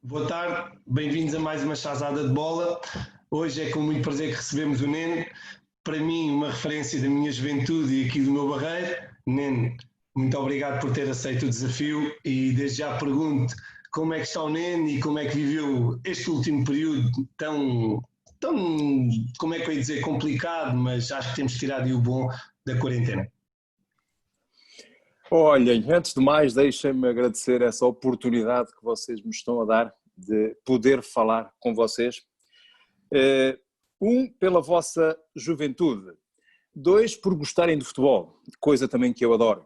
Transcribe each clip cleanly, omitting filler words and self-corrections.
Boa tarde, bem-vindos a mais uma chazada de bola. Hoje é com muito prazer que recebemos o Neno, para mim uma referência da minha juventude e aqui do meu Barreiro. Neno, muito obrigado por ter aceito o desafio e desde já pergunto como é que está o Neno e como é que viveu este último período tão como é que eu ia dizer, complicado, mas acho que temos tirado o bom da quarentena. Olhem, antes de mais, deixem-me agradecer essa oportunidade que vocês me estão a dar de poder falar com vocês. Pela vossa juventude. 2, por gostarem de futebol, coisa também que eu adoro.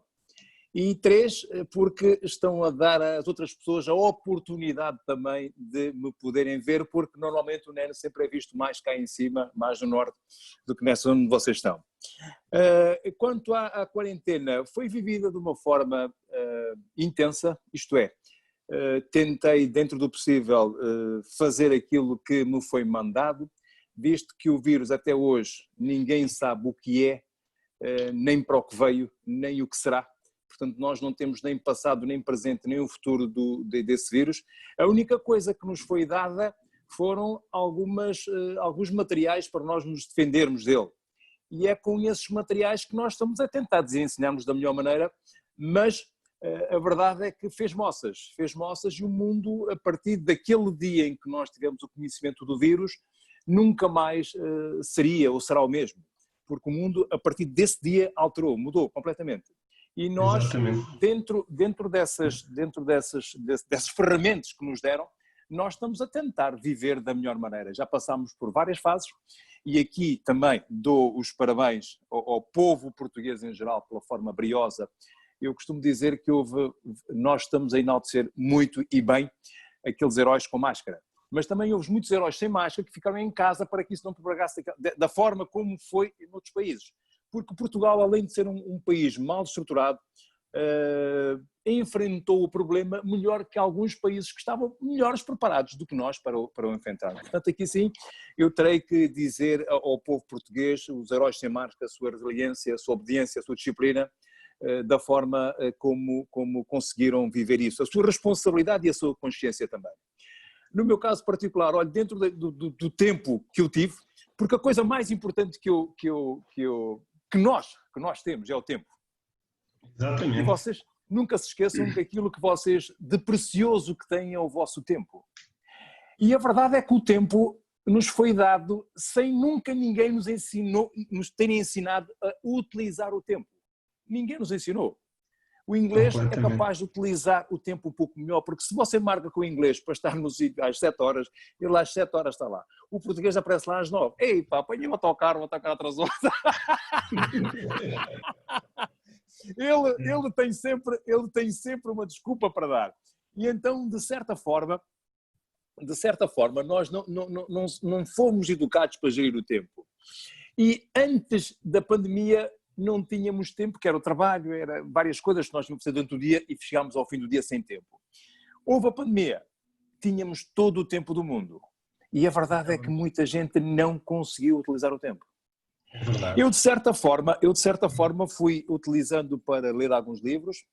E 3, porque estão a dar às outras pessoas a oportunidade também de me poderem ver, porque normalmente o Neno sempre é visto mais cá em cima, mais no norte, do que nessa onde vocês estão. Quanto à quarentena, foi vivida de uma forma intensa, isto é, tentei dentro do possível fazer aquilo que me foi mandado, visto que o vírus até hoje ninguém sabe o que é, nem para o que veio, nem o que será. Portanto, nós não temos nem passado, nem presente, nem o futuro desse vírus. A única coisa que nos foi dada foram alguns materiais para nós nos defendermos dele. E é com esses materiais que nós estamos a tentar desensinar-nos da melhor maneira, mas a verdade é que fez moças e o mundo, a partir daquele dia em que nós tivemos o conhecimento do vírus, nunca mais seria ou será o mesmo, porque o mundo, a partir desse dia, alterou, mudou completamente. E nós, dentro dessas ferramentas que nos deram, nós estamos a tentar viver da melhor maneira. Já passámos por várias fases e aqui também dou os parabéns ao povo português em geral pela forma briosa. Eu costumo dizer que nós estamos a enaltecer muito e bem aqueles heróis com máscara. Mas também houve muitos heróis sem máscara que ficaram em casa para que isso não propagasse da forma como foi em outros países. Porque Portugal, além de ser um país mal estruturado, enfrentou o problema melhor que alguns países que estavam melhores preparados do que nós para o enfrentar. Portanto, aqui sim, eu terei que dizer ao povo português, os heróis sem máscara, a sua resiliência, a sua obediência, a sua disciplina, da forma como conseguiram viver isso, a sua responsabilidade e a sua consciência também. No meu caso particular, olha, dentro do tempo que eu tive, porque a coisa mais importante que nós temos é o tempo. Exatamente. E vocês nunca se esqueçam daquilo que vocês, de precioso que têm é o vosso tempo. E a verdade é que o tempo nos foi dado sem nunca ninguém nos ter ensinado a utilizar o tempo. Ninguém nos ensinou. O inglês é capaz de utilizar o tempo um pouco melhor, porque se você marca com o inglês para estar no sítio às 7 horas, ele às 7 horas está lá. O português aparece lá às 9. Ei pá, apanhei o autocarro atrasou. Ele tem sempre uma desculpa para dar. E então, de certa forma, nós não fomos educados para gerir o tempo. E antes da pandemia não tínhamos tempo, que era o trabalho, era várias coisas que nós tínhamos que fazer durante o dia e chegámos ao fim do dia sem tempo. Houve a pandemia, tínhamos todo o tempo do mundo. E a verdade é que muita gente não conseguiu utilizar o tempo. É verdade. Eu de certa forma fui utilizando para ler alguns livros,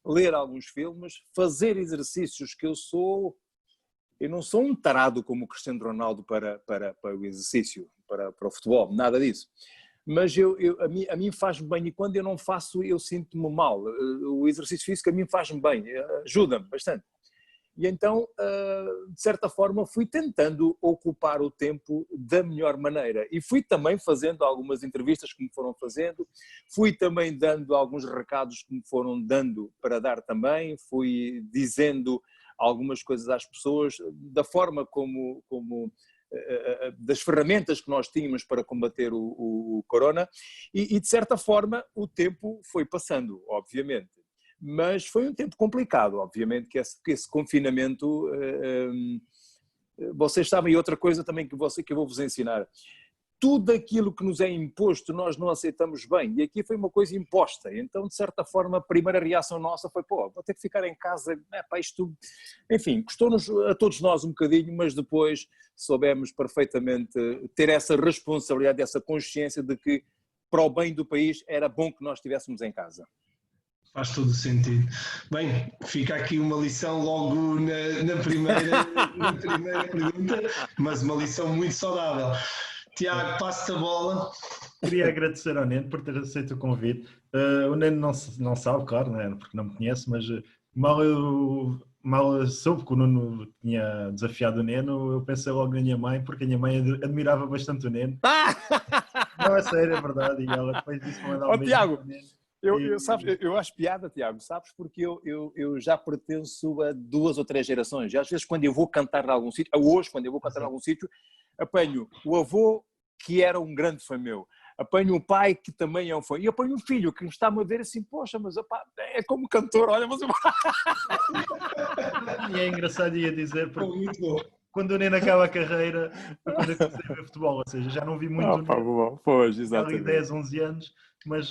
ler alguns filmes, fazer exercícios que eu não sou um tarado como o Cristiano Ronaldo para o exercício, para o futebol, nada disso. Mas a mim faz-me bem e quando eu não faço eu sinto-me mal. O exercício físico a mim faz-me bem, ajuda-me bastante. E então, de certa forma, fui tentando ocupar o tempo da melhor maneira. E fui também fazendo algumas entrevistas que me foram fazendo, fui também dando alguns recados que me foram dando para dar também, fui dizendo algumas coisas às pessoas, da forma como das ferramentas que nós tínhamos para combater o corona, e de certa forma o tempo foi passando, obviamente. Mas foi um tempo complicado, obviamente, que esse confinamento, vocês sabem, e outra coisa também que eu vou vos ensinar, tudo aquilo que nos é imposto nós não aceitamos bem, e aqui foi uma coisa imposta, então de certa forma a primeira reação nossa foi, vou ter que ficar em casa, isto, enfim, custou-nos a todos nós um bocadinho, mas depois soubemos perfeitamente ter essa responsabilidade, essa consciência de que para o bem do país era bom que nós estivéssemos em casa. Faz todo o sentido. Bem, fica aqui uma lição logo na primeira pergunta, mas uma lição muito saudável. Tiago, passo-te a bola. Queria agradecer ao Neno por ter aceito o convite. O Neno não sabe, claro, né, porque não me conhece, mas mal soube que o Nuno tinha desafiado o Neno, eu pensei logo na minha mãe, porque a minha mãe admirava bastante o Neno. Não, é sério, é verdade. E ela depois disse-me mandar um beijo Tiago, ao Neno. eu acho piada, Tiago, sabes? Porque eu já pertenço a 2 ou 3 gerações. E às vezes, quando eu vou cantar em algum sítio, hoje, quando eu vou cantar em algum sítio, apanho o avô, que era um grande fã meu, apanho o pai, que também é um fã, e apanho o filho, que está-me a ver assim, poxa, mas opa, é como cantor, olha, mas... E é engraçado, ia dizer, porque quando o Neno acaba a carreira, foi quando eu comecei a ver futebol, ou seja, já não vi muito o Neno, pois, ali 10, 11 anos, mas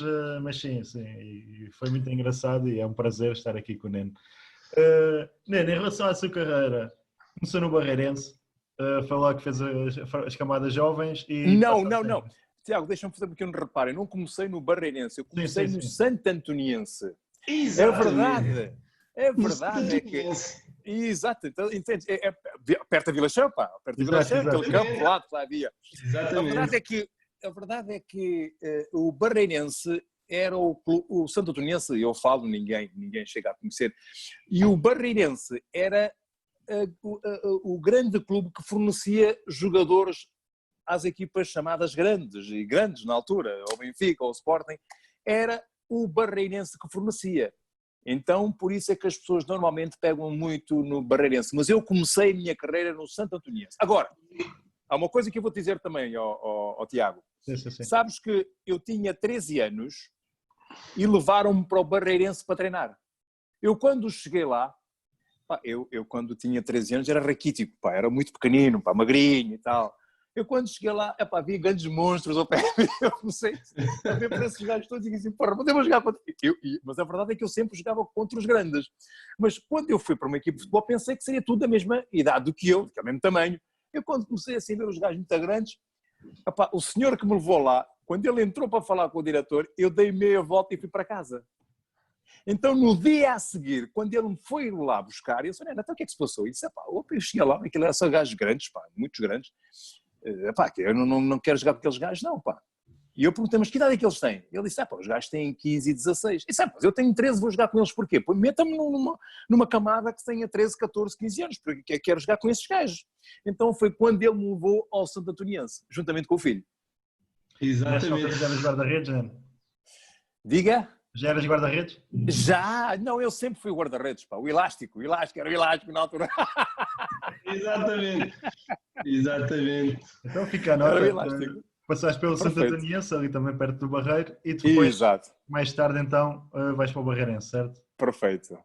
sim, e foi muito engraçado e é um prazer estar aqui com o Neno. Neno, em relação à sua carreira, começou no Barreirense, foi lá que fez as camadas jovens e... Não. Tiago, deixa-me fazer um pequeno reparo. Eu não comecei no Barreirense, eu comecei no Santo Antoniense. Exatamente. É verdade, é que... Exato, então, entende? É perto da Vila Chão, pá. Perto da Vila Chão, aquele campo lá que lá havia. Exatamente. A verdade é que o Barreirense era o Santo Antoniense, eu falo, ninguém chega a conhecer, e o Barreirense era o grande clube que fornecia jogadores às equipas chamadas grandes, e grandes na altura, ao Benfica, ao Sporting, era o Barreirense que fornecia. Então, por isso é que as pessoas normalmente pegam muito no Barreirense, mas eu comecei a minha carreira no Santo Antoniense. Agora, há uma coisa que eu vou dizer também ao Tiago. Sim. Sabes que eu tinha 13 anos e levaram-me para o Barreirense para treinar. Eu quando cheguei lá, pá, eu quando tinha 13 anos era raquítico, pá, era muito pequenino, pá, magrinho e tal. Eu quando cheguei lá, epá, havia grandes monstros ao pé, eu comecei a ver para esses gajos todos e disse assim, porra, podemos jogar contra... Mas a verdade é que eu sempre jogava contra os grandes. Mas quando eu fui para uma equipe de futebol, pensei que seria tudo da mesma idade do que eu, do mesmo tamanho. Eu quando comecei assim a ver os gajos muito grandes, epá, o senhor que me levou lá, quando ele entrou para falar com o diretor, eu dei meia volta e fui para casa. Então, no dia a seguir, quando ele me foi lá buscar, eu disse, então o que é que se passou? E disse, pá, eu cheguei lá, aquilo era só gajos grandes, pá, muitos grandes. Epá, eu não quero jogar com aqueles gajos, não, pá. E eu perguntei, mas que idade é que eles têm? Ele disse, pá, os gajos têm 15 e 16. E disse, mas eu tenho 13, vou jogar com eles porquê? Pô, meta-me numa camada que tenha 13, 14, 15 anos, porque quero jogar com esses gajos. Então foi quando ele me levou ao Santo Antoniense, juntamente com o filho. Exatamente. Já eras guarda-redes, né? Diga? Já eras guarda-redes? Já! Não, eu sempre fui guarda-redes, pá. O elástico era o elástico na altura. Exatamente. Então fica a nota. Passaste pelo Santo Antoniense, ali também perto do Barreiro, e depois, mais tarde então, vais para o Barreirense, certo? Perfeito.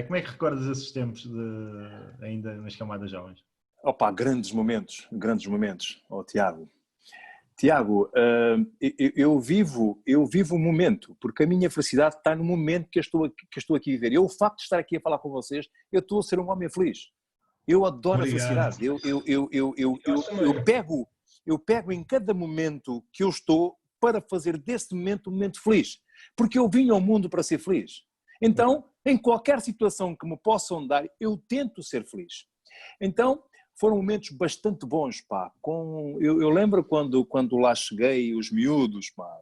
Como é que recordas esses tempos ainda nas camadas jovens? Opa, grandes momentos, Tiago. Tiago, eu vivo o momento, porque a minha felicidade está no momento que eu estou aqui a viver. Eu, o facto de estar aqui a falar com vocês, eu estou a ser um homem feliz. Eu adoro a felicidade. Eu pego em cada momento que eu estou para fazer desse momento um momento feliz. Porque eu vim ao mundo para ser feliz. Então, em qualquer situação que me possam dar, eu tento ser feliz. Então, foram momentos bastante bons, pá. Eu lembro quando lá cheguei, os miúdos, pá,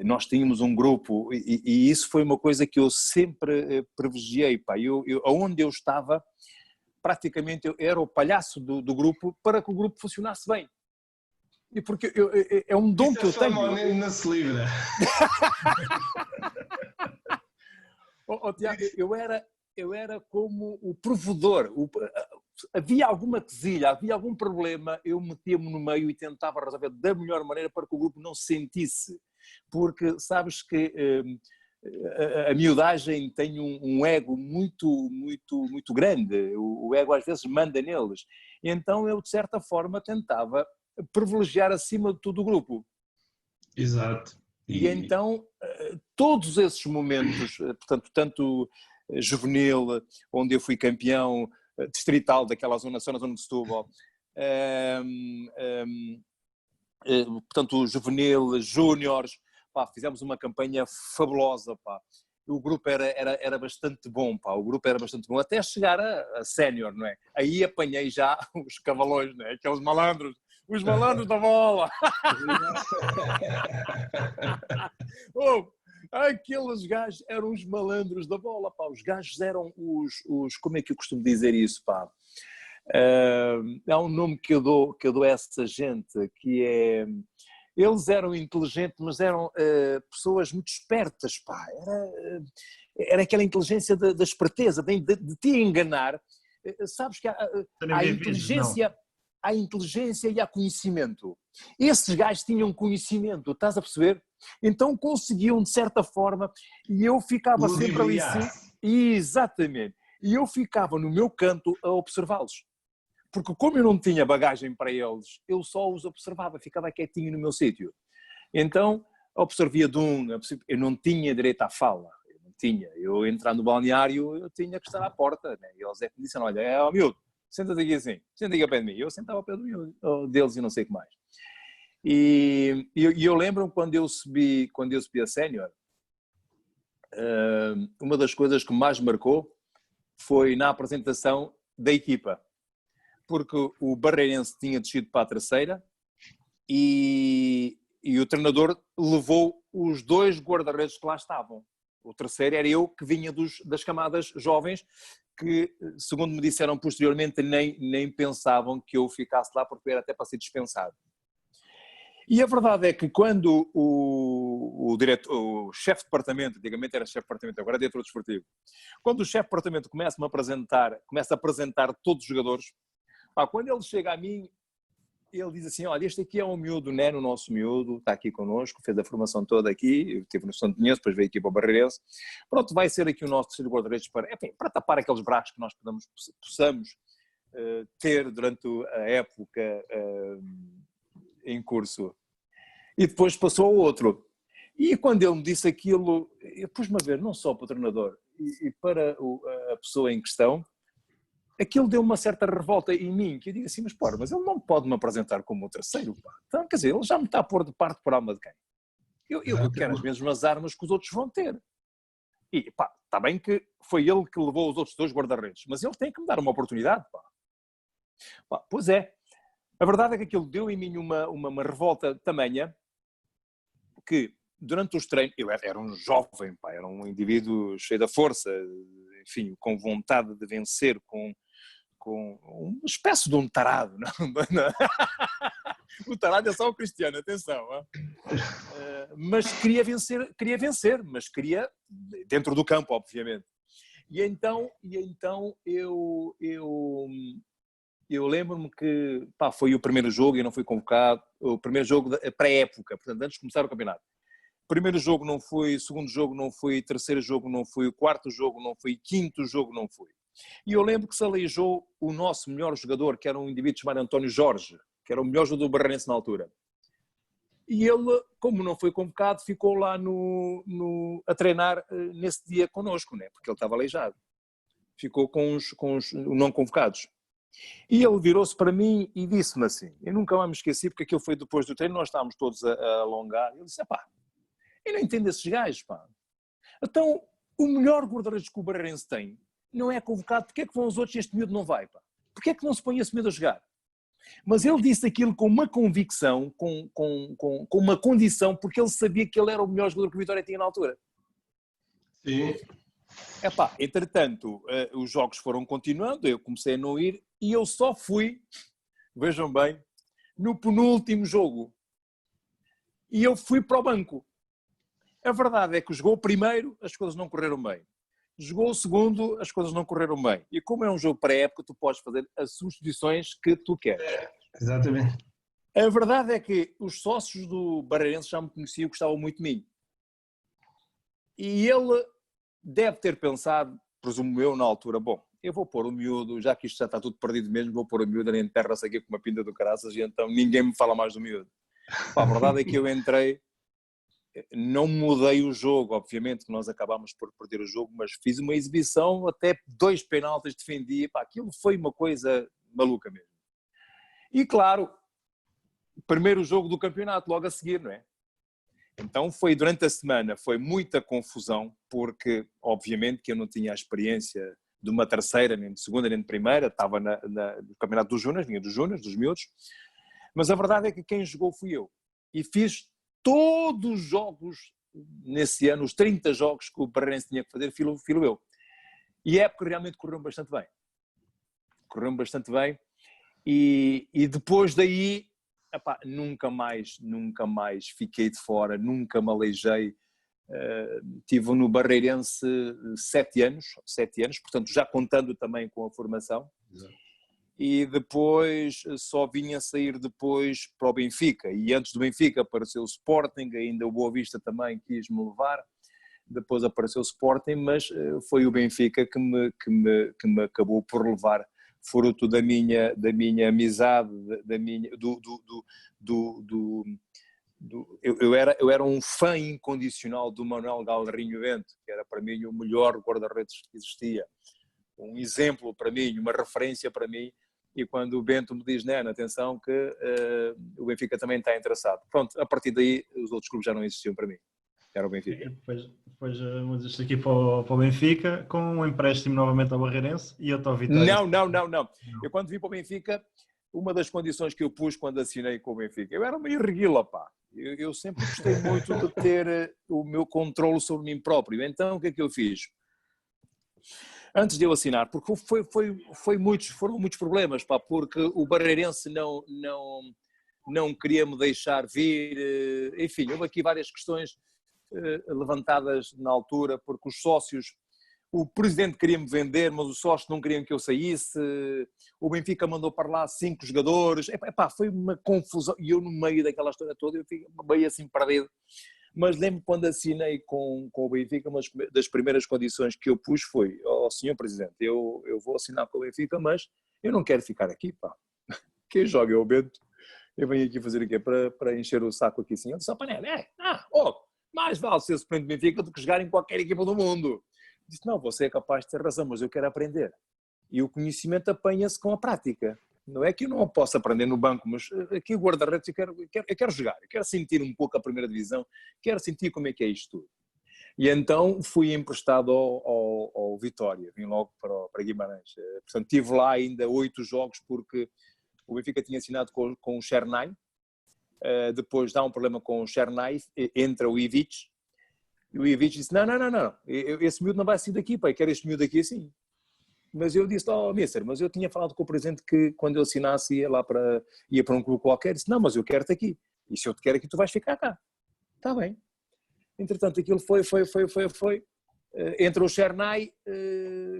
nós tínhamos um grupo e isso foi uma coisa que eu sempre privilegiei, pá. Onde eu estava, praticamente eu era o palhaço do grupo para que o grupo funcionasse bem. E porque é um dom que eu tenho. Não se livra. Tiago, eu era como o provedor. Havia alguma quesilha, havia algum problema, eu metia-me no meio e tentava resolver da melhor maneira para que o grupo não se sentisse. Porque sabes que a miudagem tem um ego muito grande, o ego às vezes manda neles. Então eu, de certa forma, tentava privilegiar acima de tudo o grupo. Exato. E então, todos esses momentos, portanto, tanto juvenil, onde eu fui campeão distrital daquela zona de Setúbal, portanto, juvenil, júniores, pá, fizemos uma campanha fabulosa, pá. O grupo era bastante bom, pá, o grupo era bastante bom, até chegar a sénior, não é? Aí apanhei já os cavalões, não é? Aqueles malandros, os malandros da bola. Oh, aqueles gajos eram os malandros da bola, pá. Os gajos eram os como é que eu costumo dizer isso, pá? Há um nome que eu dou a essa gente, que é... Eles eram inteligentes, mas eram pessoas muito espertas, pá. Era aquela inteligência da esperteza, de te enganar. Sabes que há inteligência e há conhecimento. Esses gajos tinham conhecimento, estás a perceber? Então conseguiam, de certa forma, e eu ficava sempre ali... Exatamente. E eu ficava no meu canto a observá-los. Porque como eu não tinha bagagem para eles, eu só os observava, ficava quietinho no meu sítio. Então, observia de eu não tinha direito à fala, eu não tinha. Eu entrar no balneário, eu tinha que estar à porta, né? E eles me disseram, olha, ó miúdo, senta-te aqui assim, senta aqui ao pé de mim. Eu sentava ao pé deles e não sei o que mais. E eu lembro-me quando eu subi a sénior, uma das coisas que mais marcou foi na apresentação da equipa. Porque o Barreirense tinha descido para a terceira e o treinador levou os 2 guarda-redes que lá estavam. O terceiro era eu, que vinha das camadas jovens, que, segundo me disseram posteriormente, nem pensavam que eu ficasse lá, porque era até para ser dispensado. E a verdade é que quando o chefe de departamento, antigamente era chefe de departamento, agora é diretor desportivo, quando o chefe de departamento começa a apresentar todos os jogadores, quando ele chega a mim, ele diz assim, olha, este aqui é um miúdo, né, o nosso miúdo, está aqui connosco, fez a formação toda aqui, eu estive no Santo Inês, depois veio aqui para o Barreirense, pronto, vai ser aqui o nosso terceiro guarda-redes para tapar aqueles buracos que nós possamos ter durante a época em curso. E depois passou ao outro. E quando ele me disse aquilo, eu pus-me a ver, não só para o treinador, e para a pessoa em questão, aquilo deu uma certa revolta em mim, que eu digo assim, mas ele não pode me apresentar como o terceiro, pá. Então, quer dizer, ele já me está a pôr de parte por alma de quem? Eu quero as mesmas armas que os outros vão ter. E, pá, está bem que foi ele que levou os outros 2 guarda-redes, mas ele tem que me dar uma oportunidade, pá. Pá, pois é. A verdade é que aquilo deu em mim uma revolta tamanha que, durante os treinos, eu era um jovem, pá, era um indivíduo cheio da força, enfim, com vontade de vencer, com uma espécie de um tarado. Não? O tarado é só o Cristiano, atenção. Mas queria vencer, mas queria dentro do campo, obviamente. E então eu lembro-me que, pá, foi o primeiro jogo e não fui convocado, o primeiro jogo da pré-época, portanto, antes de começar o campeonato. Primeiro jogo não fui, segundo jogo não fui, terceiro jogo não fui, quarto jogo não fui, quinto jogo não fui. E eu lembro que se aleijou o nosso melhor jogador, que era um indivíduo chamado António Jorge, que era o melhor jogador do Barreirense na altura. E ele, como não foi convocado, ficou lá a treinar nesse dia connosco, né? Porque ele estava aleijado. Ficou com os não convocados. E ele virou-se para mim e disse-me assim, eu nunca mais me esqueci, porque aquilo foi depois do treino, nós estávamos todos a alongar, ele disse, pá, eu não entendo esses gajos, pá. Então, o melhor guarda-redes que o Barreirense tem não é convocado, porque é que vão os outros e este miúdo não vai, pá? Porque é que não se põe esse miúdo a jogar? Mas ele disse aquilo com uma convicção, com uma condição, porque ele sabia que ele era o melhor jogador que o Vitória tinha na altura. Sim. Epá, entretanto, os jogos foram continuando, eu comecei a não ir e eu só fui, vejam bem, no penúltimo jogo. E eu fui para o banco. A verdade é que jogou o primeiro, as coisas não correram bem. Jogou o segundo, as coisas não correram bem. E como é um jogo pré-época, tu podes fazer as substituições que tu queres. Exatamente. A verdade é que os sócios do Barreirense já me conheciam e gostavam muito de mim. E ele deve ter pensado, presumo eu na altura, bom, eu vou pôr o miúdo, já que isto já está tudo perdido mesmo, vou pôr o miúdo, ele enterra-se aqui com uma pinta do caraças e então ninguém me fala mais do miúdo. Pá, a verdade é que eu entrei, não mudei o jogo, obviamente que nós acabámos por perder o jogo, mas fiz uma exibição, até 2 penaltis defendi, pá, aquilo foi uma coisa maluca mesmo. E claro, primeiro jogo do campeonato, logo a seguir, não é? Então foi durante a semana, foi muita confusão, porque obviamente que eu não tinha a experiência de uma terceira, nem de segunda, nem de primeira, estava no campeonato dos Júniors, vinha dos Júniors, dos miúdos, mas a verdade é que quem jogou fui eu. E fiz todos os jogos nesse ano, os 30 jogos que o Barreirense tinha que fazer, filo eu. E a época realmente correu bastante bem. Correu bastante bem. E depois daí, epá, nunca mais fiquei de fora, nunca me aleijei. Tive no Barreirense 7 anos, portanto já contando também com a formação. Exato. E depois só vinha sair depois para o Benfica, e antes do Benfica apareceu o Sporting, ainda o Boa Vista também quis-me levar, depois apareceu o Sporting, mas foi o Benfica que me acabou por levar, fruto da minha amizade, eu era um fã incondicional do Manuel Galrinho Bento, que era para mim o melhor guarda-redes que existia, um exemplo para mim, uma referência para mim. E quando o Bento me diz, Nena, atenção que o Benfica também está interessado. Pronto, a partir daí os outros clubes já não existiam para mim. Era o Benfica. Depois mudas aqui para o Benfica com um empréstimo novamente ao Barreirense e eu estou a Vitória. Não. Eu quando vim para o Benfica, uma das condições que eu pus quando assinei com o Benfica, eu era uma irreguila, pá. Eu sempre gostei muito de ter o meu controle sobre mim próprio. Então o que é que eu fiz? Antes de eu assinar, porque foram muitos problemas, pá, porque o Barreirense não queria me deixar vir, enfim, houve aqui várias questões levantadas na altura, porque os sócios, o presidente queria-me vender, mas os sócios não queriam que eu saísse, o Benfica mandou para lá 5 jogadores, epá, foi uma confusão, e eu no meio daquela história toda, eu fiquei meio assim perdido. Mas lembro quando assinei com o Benfica, uma das primeiras condições que eu pus foi, Senhor Presidente, eu vou assinar com o Benfica, mas eu não quero ficar aqui, pá. Quem joga é o Bento. Eu venho aqui fazer o quê? Para encher o saco aqui, sim. Eu disse, Panela, mais vale ser suplente do Benfica do que jogar em qualquer equipa do mundo. Disse, não, você é capaz de ter razão, mas eu quero aprender. E o conhecimento apanha-se com a prática. Não é que eu não posso aprender no banco, mas aqui o guarda-redes eu quero jogar, eu quero sentir um pouco a primeira divisão, quero sentir como é que é isto tudo. E então fui emprestado ao Vitória, vim logo para Guimarães. Portanto, tive lá ainda 8 jogos, porque o Benfica tinha assinado com o Chernai, depois dá um problema com o Chernai, entra o Ivic, e o Ivic disse, não, esse miúdo não vai sair daqui, pá, eu quero este miúdo aqui assim. Mas eu disse, mister, mas eu tinha falado com o presidente que quando eu assinasse ia para um clube qualquer. Disse, não, mas eu quero-te aqui. E se eu te quero aqui, tu vais ficar cá. Está bem. Entretanto, aquilo foi. Entrou o Chernai.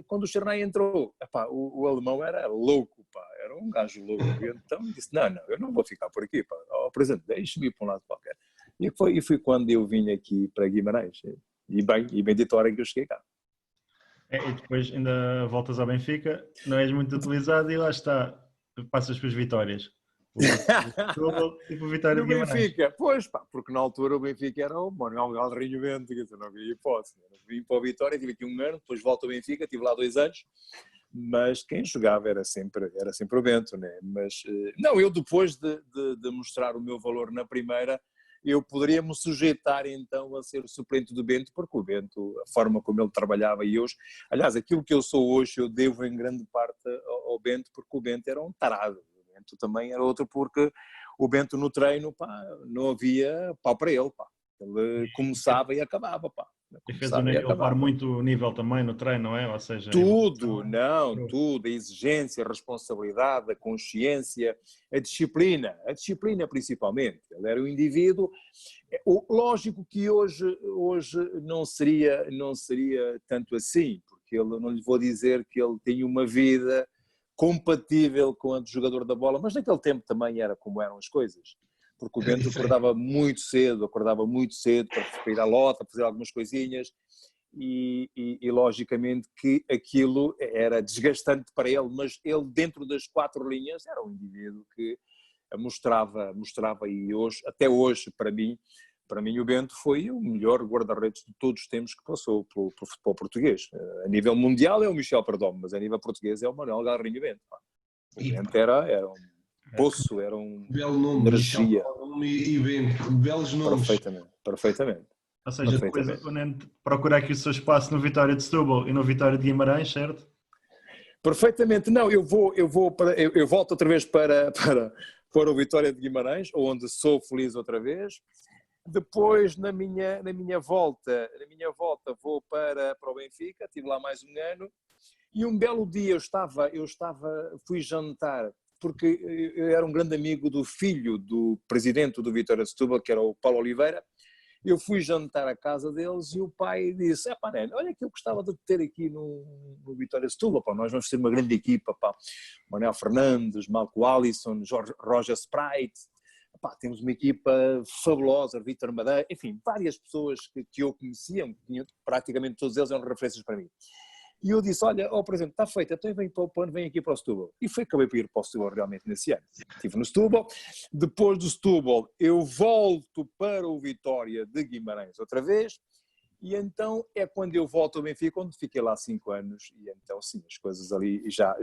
Quando o Chernai entrou, epá, o alemão era louco, pá. Era um gajo louco. E então disse, não, eu não vou ficar por aqui, pá. Presidente, deixe-me ir para um lado qualquer. E foi quando eu vim aqui para Guimarães. E bem de hora que eu cheguei cá. E depois ainda voltas ao Benfica, não és muito utilizado e lá está, passas para as vitórias. E para o Vitória no de Guimarães. Benfica, pois pá, porque na altura o Benfica era o Manuel Galrinho Bento, que eu não havia hipótese. Eu vim para o Vitória, tive aqui 1 ano, depois volto ao Benfica, tive lá 2 anos, mas quem jogava era sempre o Bento, né? Mas não, eu depois de mostrar o meu valor na primeira, eu poderia me sujeitar então a ser o suplente do Bento, porque o Bento, a forma como ele trabalhava e hoje, aliás, aquilo que eu sou hoje eu devo em grande parte ao Bento, porque o Bento era um tarado, o Bento também era outro, porque o Bento no treino, pá, não havia pau para ele, pá. Ele começava e acabava, pá. E fez elevar muito o nível também no treino, não é? Ou seja, tudo, tudo, a exigência, a responsabilidade, a consciência, a disciplina principalmente. Ele era um indivíduo, lógico que hoje não seria tanto assim, porque ele, não lhe vou dizer que ele tem uma vida compatível com a do jogador da bola, mas naquele tempo também era como eram as coisas. Porque o Bento acordava muito cedo para ir à lota, fazer algumas coisinhas e logicamente que aquilo era desgastante para ele, mas ele dentro das 4 linhas era um indivíduo que mostrava e hoje, até hoje para mim o Bento foi o melhor guarda-redes de todos os tempos que passou pelo futebol português. A nível mundial é o Michel Perdomo, mas a nível português é o Manuel Galrinho Bento. O Bento era um... Poço, era um Belo nome, energia. E Bento, belos nomes. Perfeitamente. Ou seja, depois o Nene procura aqui o seu espaço no Vitória de Setúbal e no Vitória de Guimarães, certo? Perfeitamente. Não, eu volto outra vez para o Vitória de Guimarães, onde sou feliz outra vez. Depois, na minha volta vou para o Benfica, estive lá mais um ano, e um belo dia fui jantar, porque eu era um grande amigo do filho do presidente do Vitória de Setúbal, que era o Paulo Oliveira. Eu fui jantar à casa deles e o pai disse: Nene, olha que eu gostava de ter aqui no Vitória de Setúbal, pá, nós vamos ter uma grande equipa, pá. Manel Fernandes, Malco Alisson, Roger Sprite, pá, temos uma equipa fabulosa, Vítor Madeira, enfim, várias pessoas que eu conhecia, praticamente todos eles eram referências para mim. E eu disse: olha, presidente, está feito, então vem aqui para o Setúbal. E acabei por ir para o Setúbal realmente nesse ano. Estive no Setúbal. Depois do Setúbal, eu volto para o Vitória de Guimarães outra vez. E então é quando eu volto ao Benfica, onde fiquei lá 5 anos. E então, sim, as coisas ali, já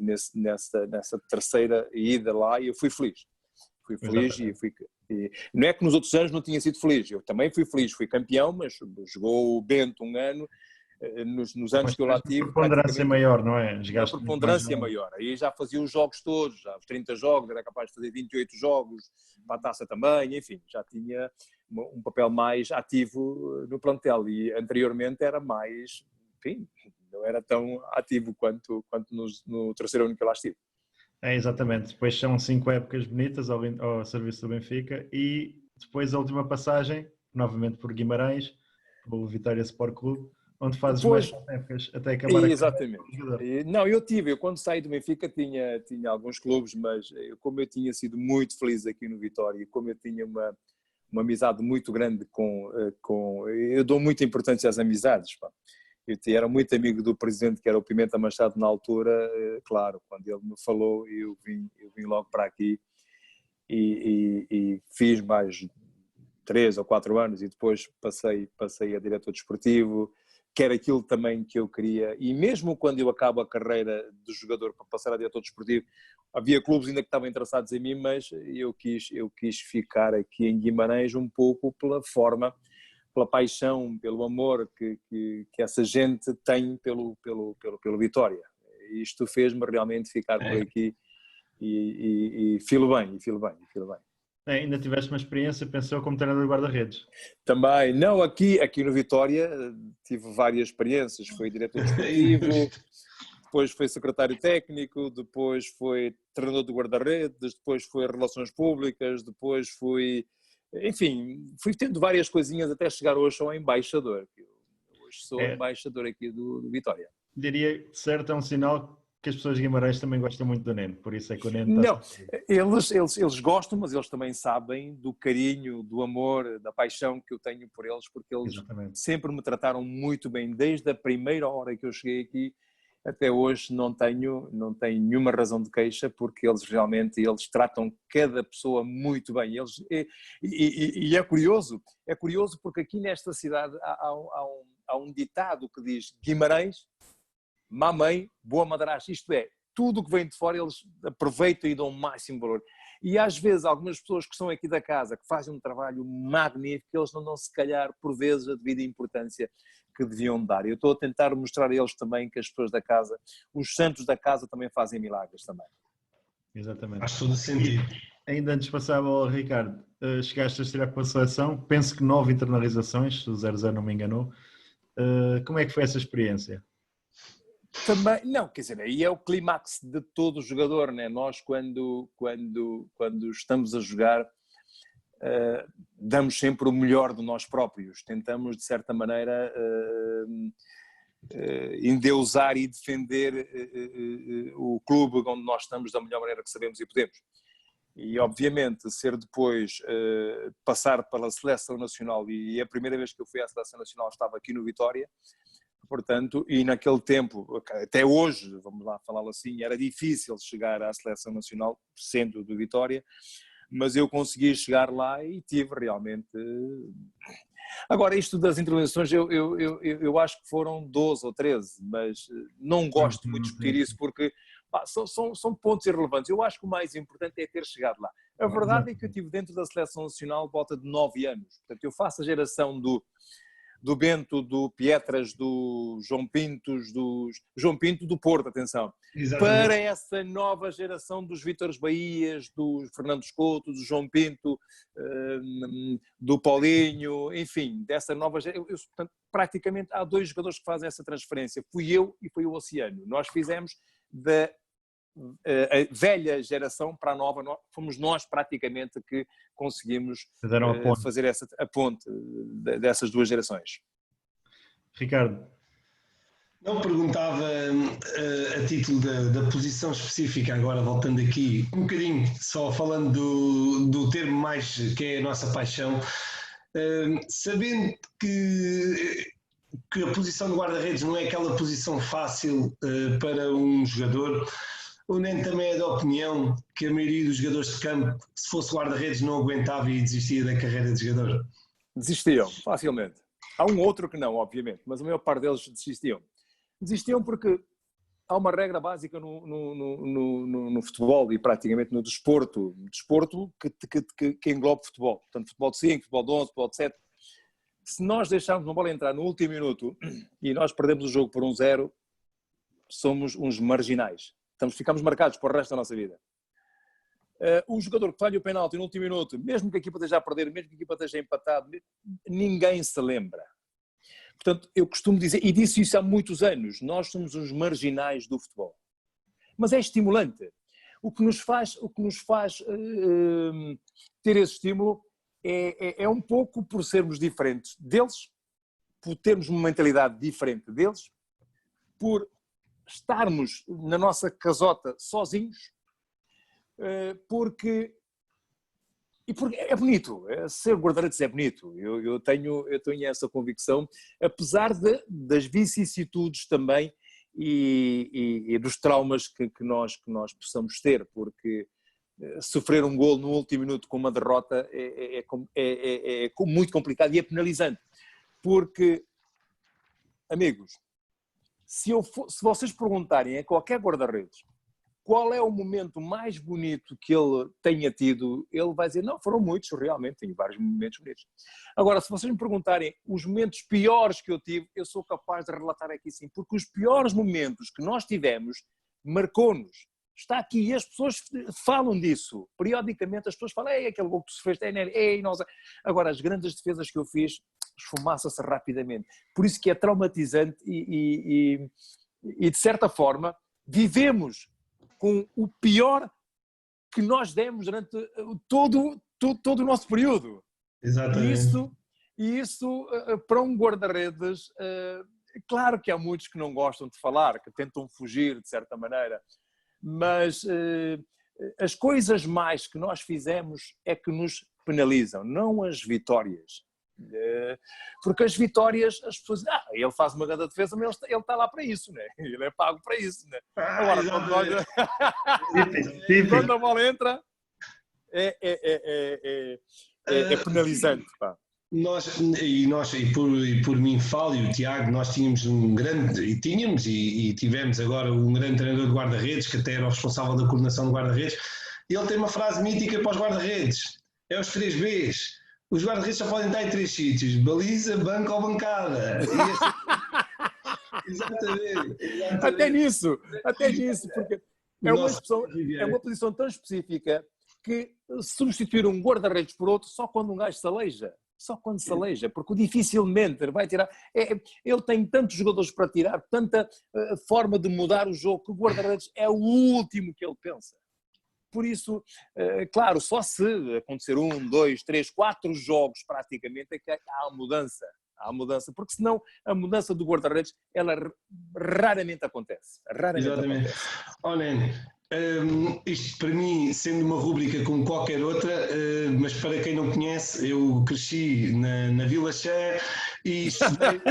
nessa terceira ida lá, eu fui feliz. Fui feliz e não é que nos outros anos não tinha sido feliz. Eu também fui feliz, fui campeão, mas jogou o Bento um ano. Nos anos que eu lá tive... A preponderância maior, não é? A preponderância maior. Aí já fazia os jogos todos, já os 30 jogos, era capaz de fazer 28 jogos, para a taça também, enfim, já tinha um papel mais ativo no plantel e anteriormente era mais, enfim, não era tão ativo quanto no terceiro ano que eu lá estive. Exatamente. Depois são 5 épocas bonitas ao serviço do Benfica e depois a última passagem, novamente por Guimarães, pelo Vitória Sport Clube, onde fazes mais épocas até acabar a exatamente. Não, eu quando saí do Benfica tinha alguns clubes, mas como eu tinha sido muito feliz aqui no Vitória e como eu tinha uma amizade muito grande eu dou muita importância às amizades, pá. Eu era muito amigo do presidente, que era o Pimenta Machado na altura, claro, quando ele me falou, eu vim logo para aqui e fiz mais 3 ou 4 anos e depois passei a diretor desportivo, que era aquilo também que eu queria, e mesmo quando eu acabo a carreira de jogador para passar a diretor desportivo, havia clubes ainda que estavam interessados em mim, mas eu quis ficar aqui em Guimarães um pouco pela paixão, pelo amor que essa gente tem pelo Vitória. Isto fez-me realmente ficar por aqui e filo bem. Ainda tiveste uma experiência, pensou, como treinador de guarda-redes? Também, não, aqui no Vitória tive várias experiências, fui diretor desportivo, depois fui secretário técnico, depois fui treinador de guarda-redes, depois fui relações públicas, depois fui tendo várias coisinhas até chegar hoje ao embaixador. Hoje sou embaixador aqui do Vitória. Diria que certo é um sinal que as pessoas de Guimarães também gostam muito do Nene, por isso é que o Nene está... Não, eles gostam, mas eles também sabem do carinho, do amor, da paixão que eu tenho por eles, porque eles sempre me trataram muito bem, desde a primeira hora que eu cheguei aqui até hoje não tenho nenhuma razão de queixa, porque eles realmente tratam cada pessoa muito bem. E é curioso porque aqui nesta cidade há um ditado que diz: Guimarães, mamãe, boa madrasta, isto é, tudo o que vem de fora eles aproveitam e dão o máximo valor. E às vezes algumas pessoas que são aqui da casa, que fazem um trabalho magnífico, eles não dão se calhar por vezes a devida importância que deviam dar. Eu estou a tentar mostrar a eles também que as pessoas da casa, os santos da casa também fazem milagres também. Exatamente. Faz todo sentido. Ainda antes passava ao Ricardo, chegaste a estrear com a seleção, penso que 9 internalizações, se o 0-0 não me enganou. Como é que foi essa experiência? Também, não, quer dizer, aí é o clímax de todo jogador, né? Nós quando estamos a jogar damos sempre o melhor de nós próprios, tentamos de certa maneira endeusar e defender o clube onde nós estamos da melhor maneira que sabemos e podemos. E obviamente ser depois passar pela seleção nacional, e a primeira vez que eu fui à seleção nacional estava aqui no Vitória, portanto, e naquele tempo, até hoje, vamos lá falá-lo assim, era difícil chegar à seleção nacional, sendo do Vitória, mas eu consegui chegar lá e tive realmente... Agora, isto das intervenções, eu acho que foram 12 ou 13, mas não gosto muito de discutir isso porque são pontos irrelevantes. Eu acho que o mais importante é ter chegado lá. A verdade é que eu estive dentro da Seleção Nacional volta de 9 anos. Portanto, eu faço a geração do Bento, do Pietras, do João Pinto do Porto, atenção. Exatamente. Para essa nova geração dos Vítores Baías, dos Fernandos Couto, do João Pinto, do Paulinho, enfim, dessa nova geração. Portanto, praticamente há 2 jogadores que fazem essa transferência. Fui eu e foi o Oceano. Nós fizemos da a velha geração para a nova, fomos nós praticamente que conseguimos fazer a ponte dessas 2 gerações. Ricardo. Não perguntava a título da posição específica, agora voltando aqui um bocadinho, só falando do termo mais que é a nossa paixão, sabendo que a posição de guarda-redes não é aquela posição fácil para um jogador. O Neno também é da opinião que a maioria dos jogadores de campo, se fosse guarda-redes, não aguentava e desistia da carreira de jogador. Desistiam, facilmente. Há um outro que não, obviamente, mas a maior parte deles desistiam. Desistiam porque há uma regra básica no futebol e praticamente no desporto que engloba o futebol. Portanto, futebol de 5, futebol de 11, futebol de 7. Se nós deixarmos uma bola entrar no último minuto e nós perdemos o jogo por 1-0, somos uns marginais. Ficamos marcados para o resto da nossa vida. O jogador que falha o penalti no último minuto, mesmo que a equipa esteja a perder, mesmo que a equipa esteja empatada, ninguém se lembra. Portanto, eu costumo dizer, e disse isso há muitos anos, nós somos os marginais do futebol. Mas é estimulante. O que nos faz ter esse estímulo é um pouco por sermos diferentes deles, por termos uma mentalidade diferente deles, por estarmos na nossa casota sozinhos, porque é bonito, ser guarda-redes é bonito, eu tenho essa convicção, apesar das vicissitudes também e dos traumas que nós possamos ter, porque sofrer um golo no último minuto com uma derrota é muito complicado e é penalizante, porque, amigos, se vocês perguntarem a qualquer guarda-redes qual é o momento mais bonito que ele tenha tido, ele vai dizer, não, foram muitos, realmente, tenho vários momentos bonitos. Agora, se vocês me perguntarem os momentos piores que eu tive, eu sou capaz de relatar aqui sim, porque os piores momentos que nós tivemos marcou-nos. Está aqui e as pessoas falam disso. Periodicamente as pessoas falam, aquele gol que tu sofreste, nós... Agora, as grandes defesas que eu fiz, esfumaça-se rapidamente. Por isso que é traumatizante e de certa forma, vivemos com o pior que nós demos durante todo o nosso período. Exatamente. E isso para um guarda-redes, claro que há muitos que não gostam de falar, que tentam fugir de certa maneira, mas as coisas mais que nós fizemos é que nos penalizam, não as vitórias. Porque as vitórias, as pessoas dizem, ele faz uma grande defesa, mas ele está lá para isso, né? Ele é pago para isso, né? Agora, quando a bola entra, é penalizante, pá. Por mim falo, e o Tiago, nós tínhamos um grande, e tivemos agora um grande treinador de guarda-redes, que até era o responsável da coordenação de guarda-redes, e ele tem uma frase mítica para os guarda-redes, é os 3 Bs. Os guarda-redes só podem estar em 3 sítios, baliza, banco ou bancada. Exatamente. Até nisso, porque é uma posição tão específica que substituir um guarda-redes por outro só quando um gajo se aleija. Só quando se aleija, porque dificilmente vai tirar. Ele tem tantos jogadores para tirar, tanta forma de mudar o jogo, que o guarda-redes é o último que ele pensa. Por isso, claro, só se acontecer 1, 2, 3, 4 jogos praticamente é que há a mudança. Há a mudança, porque senão a mudança do guarda-redes, ela raramente acontece. Exatamente. Olhem, isto para mim, sendo uma rúbrica como qualquer outra, mas para quem não conhece, eu cresci na Vila Chã e estudei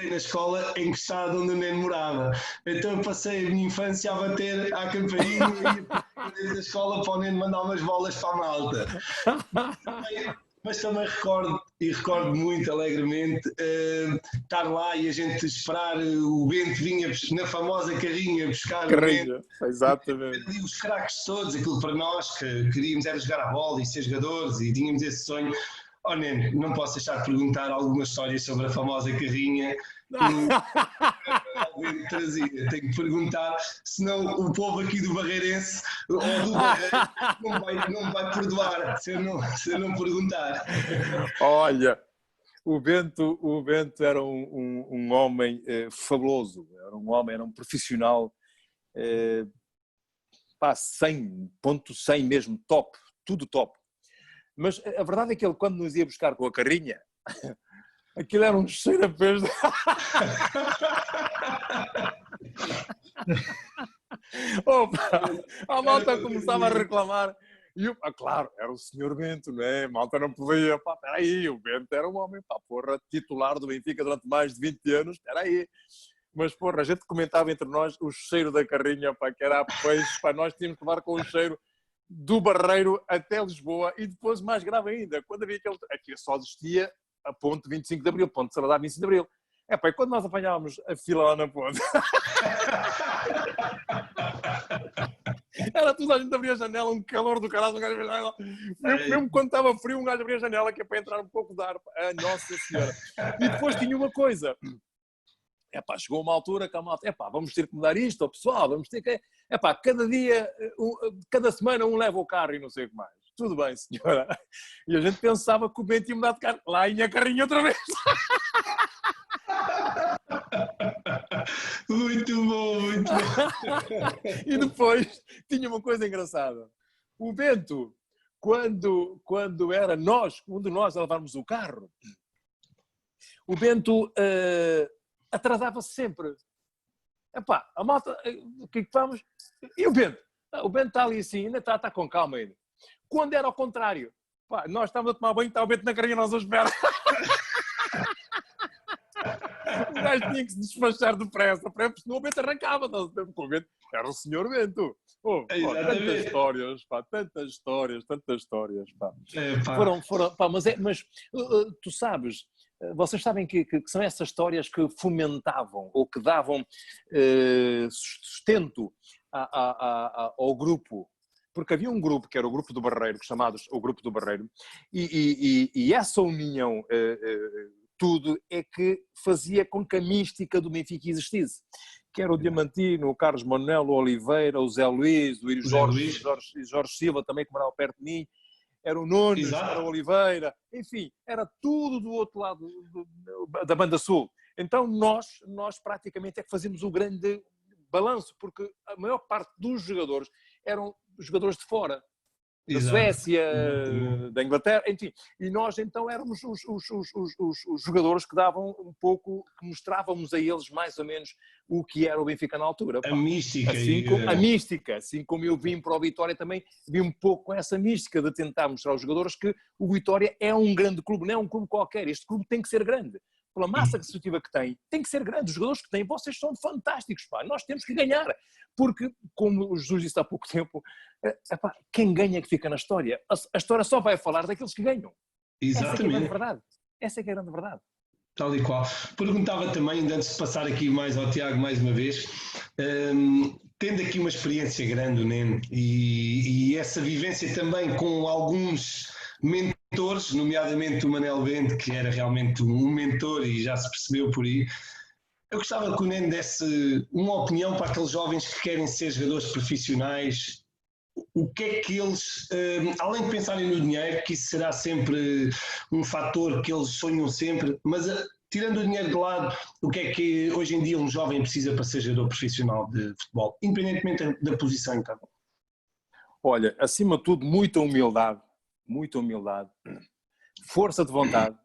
na escola encostada onde o Neno morava. Então eu passei a minha infância a bater à campainha e ia desde a escola para o Neno mandar umas bolas para a malta. Mas também recordo muito alegremente estar lá e a gente esperar, o Bento vinha na famosa carrinha buscar Carrinha, exatamente. e os craques todos, aquilo para nós que queríamos era jogar a bola e ser jogadores e tínhamos esse sonho. Oh, Neno, não posso deixar de perguntar algumas histórias sobre a famosa carrinha que trazia. Tenho que perguntar, senão o povo aqui do Barreirense ou do Barreiro não vai perdoar se eu não perguntar. Olha, o Bento era um homem fabuloso, era um profissional 100 mesmo, top, tudo top. Mas a verdade é que ele, quando nos ia buscar com a carrinha, aquilo era um cheiro a peixe. Opa, a malta começava a reclamar. E claro, era o senhor Bento, não é? A malta não podia. Pá, espera aí, o Bento era um homem, pá, porra, titular do Benfica durante mais de 20 anos, espera aí. Mas, porra, a gente comentava entre nós o cheiro da carrinha, pá, que era a peixe, pá, nós tínhamos que levar com o cheiro do Barreiro até Lisboa e depois, mais grave ainda, quando havia aquilo só existia a ponte 25 de Abril, ponte de Saladar 25 de Abril. E quando nós apanhávamos a fila lá na ponte, era tudo, a gente abria a janela, um calor do caralho, um gajo abria a janela. Mesmo quando estava frio, um gajo abria a janela, que é para entrar um pouco de ar. Nossa Senhora. E depois tinha uma coisa. Chegou uma altura que a malta, vamos ter que mudar isto, pessoal, vamos ter que... cada dia, cada semana um leva o carro e não sei o que mais. Tudo bem, senhora. E a gente pensava que o Bento ia mudar de carro. Lá ia a carrinha outra vez. Muito bom, muito bom. E depois tinha uma coisa engraçada. O Bento, quando era um de nós a levarmos o carro, o Bento atrasava-se sempre. A malta, o que é que vamos? E o Bento? O Bento está ali assim, ainda está com calma ainda. Quando era ao contrário, nós estávamos a tomar banho, está o Bento na carrinha, nós à espera. O gajo tinha que se despachar depressa, porque senão o Bento arrancava. O Bento era o senhor Bento. Tantas histórias. Mas tu sabes, vocês sabem que são essas histórias que fomentavam ou que davam sustento ao grupo. Porque havia um grupo, que era o Grupo do Barreiro, chamados o Grupo do Barreiro, e essa união, tudo, é que fazia com que a mística do Benfica existisse. Que era o Diamantino, o Carlos Manuel, o Oliveira, o Zé Luís, o Jorge Silva, também que morava perto de mim, era o Nunes, Exato. era o Oliveira, enfim, era tudo do outro lado da Banda Sul. Então nós praticamente é que fazíamos o grande balanço, porque a maior parte dos jogadores eram jogadores de fora, da Suécia, da Inglaterra, enfim. E nós então éramos os jogadores que davam um pouco, que mostrávamos a eles mais ou menos o que era o Benfica na altura. A mística. A mística, assim como eu vim para o Vitória também, vi um pouco com essa mística de tentar mostrar aos jogadores que o Vitória é um grande clube, não é um clube qualquer, este clube tem que ser grande. Pela massa associativa que tem que ser grande. Os jogadores que têm, vocês são fantásticos, nós temos que ganhar. Porque, como o Jesus disse há pouco tempo, quem ganha que fica na história. A história só vai falar daqueles que ganham. Exatamente. Essa é que é a grande verdade. Tal e qual. Perguntava também, antes de passar aqui mais ao Tiago mais uma vez, tendo aqui uma experiência grande, o Neno, e essa vivência também com alguns mentores, nomeadamente o Manel Bento, que era realmente um mentor e já se percebeu por aí. Eu gostava que o Neno desse uma opinião para aqueles jovens que querem ser jogadores profissionais. O que é que eles, além de pensarem no dinheiro, que isso será sempre um fator que eles sonham sempre, mas tirando o dinheiro de lado, o que é que hoje em dia um jovem precisa para ser jogador profissional de futebol, independentemente da posição, então? Olha, acima de tudo, muita humildade, força de vontade,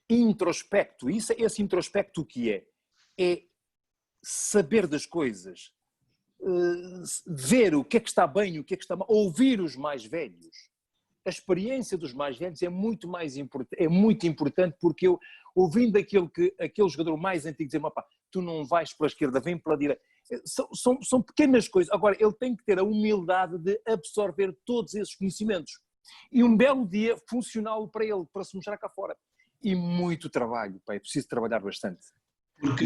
introspecto. Esse introspecto o que é? É saber das coisas, ver o que é que está bem, o que é que está mal, ouvir os mais velhos. A experiência dos mais velhos é muito importante, porque eu, ouvindo aquele jogador mais antigo dizer, tu não vais pela esquerda, vem pela direita. São pequenas coisas. Agora, ele tem que ter a humildade de absorver todos esses conhecimentos. E um belo dia funcional para ele, para se mostrar cá fora. E muito trabalho, pá, é preciso trabalhar bastante. Porque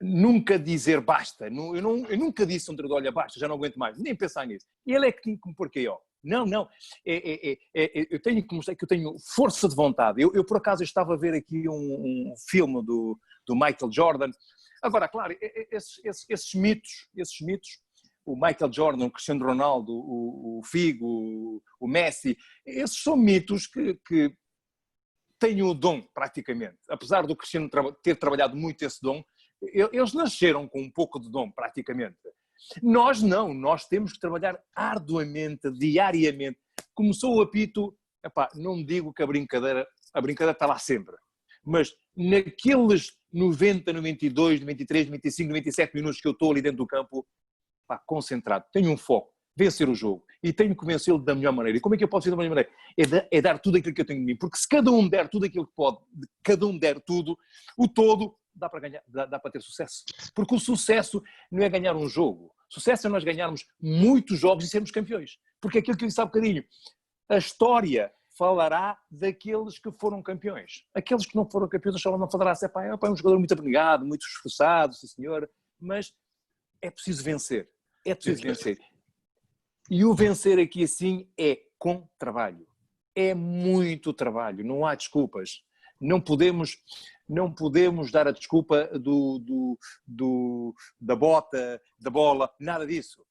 Nunca dizer basta. Eu nunca disse a um treinador, olha, basta, já não aguento mais. Nem pensar nisso. Ele é que tinha que me pôr aqui, ó. Não. Eu tenho que mostrar que eu tenho força de vontade. Eu por acaso, estava a ver aqui um filme do Michael Jordan. Agora, claro, esses mitos, o Michael Jordan, o Cristiano Ronaldo, o Figo, o Messi, esses são mitos que têm o dom, praticamente. Apesar do Cristiano ter trabalhado muito esse dom, eles nasceram com um pouco de dom, praticamente. Nós não, nós temos que trabalhar arduamente, diariamente. Começou o apito, epá, não digo que a brincadeira está lá sempre, mas naqueles 90, 92, 93, 95, 97 minutos que eu estou ali dentro do campo, epá, concentrado, tenho um foco, vencer o jogo, e tenho que vencê-lo da melhor maneira. E como é que eu posso ser da melhor maneira? É dar tudo aquilo que eu tenho de mim, porque se cada um der tudo aquilo que pode, cada um der tudo, o todo, dá para ganhar, dá para ter sucesso. Porque o sucesso não é ganhar um jogo. Sucesso é nós ganharmos muitos jogos e sermos campeões. Porque aquilo que eu disse há bocadinho, a história falará daqueles que foram campeões. Aqueles que não foram campeões, a história não falará assim, é um jogador muito abnegado, muito esforçado, sim senhor, mas é preciso vencer. É preciso vencer. E o vencer aqui assim é com trabalho. É muito trabalho, não há desculpas. Não podemos dar a desculpa da bota, da bola, nada disso.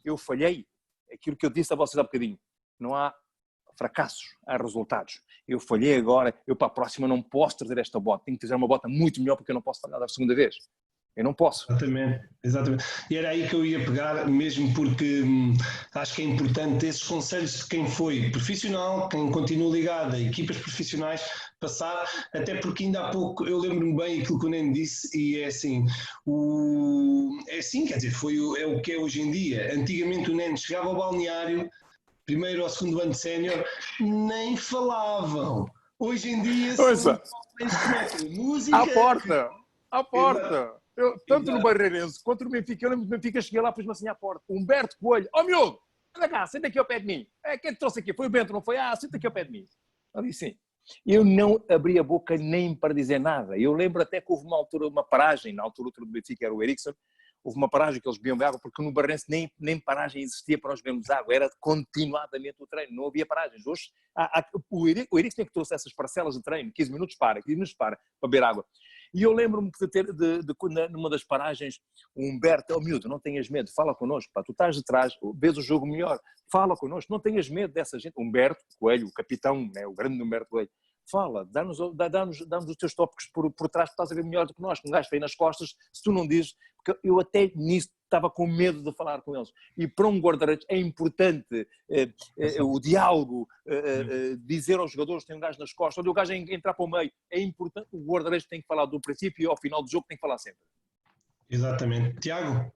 Eu falhei, aquilo que eu disse a vocês há bocadinho. Não há fracassos, há resultados. Eu falhei agora, eu para a próxima não posso trazer esta bota, tenho que trazer uma bota muito melhor porque eu não posso falhar da segunda vez. Eu não posso. Exatamente. E era aí que eu ia pegar, mesmo porque acho que é importante esses conselhos de quem foi profissional, quem continua ligado a equipas profissionais, passar, até porque ainda há pouco eu lembro-me bem aquilo que o Neno disse e é assim, quer dizer, é o que é hoje em dia. Antigamente o Neno chegava ao balneário, primeiro ou segundo ano de sénior, nem falavam. Hoje em dia são música... À porta. Tanto no Barreirense quanto no Benfica, eu lembro do Benfica, cheguei lá, pus-me assim à porta. Humberto Coelho, miúdo, anda cá, senta aqui ao pé de mim. Quem te trouxe aqui? Foi o Bento, não foi? Senta aqui ao pé de mim. Eu disse sim. Eu não abri a boca nem para dizer nada. Eu lembro até que houve uma altura, uma paragem, na altura do Benfica era o Ericsson, houve uma paragem que eles bebiam água, porque no Barreirense nem paragem existia para nós bebermos água, era continuadamente o treino, não havia paragens. Hoje, o Ericsson é que trouxe essas parcelas de treino, 15 minutos para beber água. E eu lembro-me de numa das paragens, o Humberto, miúdo, não tenhas medo, fala connosco, pá, tu estás de trás, vês o jogo melhor, fala connosco, não tenhas medo dessa gente. Humberto Coelho, o capitão, né, o grande Humberto Coelho, fala, dá-nos os teus tópicos por trás, que estás a ver melhor do que nós, com um gajo feio nas costas, se tu não dizes, porque eu até nisso estava com medo de falar com eles. E para um guarda-redes é importante o diálogo, dizer aos jogadores que tem um gajo nas costas, olha o gajo entrar para o meio, é importante, o guarda-redes tem que falar do princípio e ao final do jogo tem que falar sempre. Exatamente. Tiago?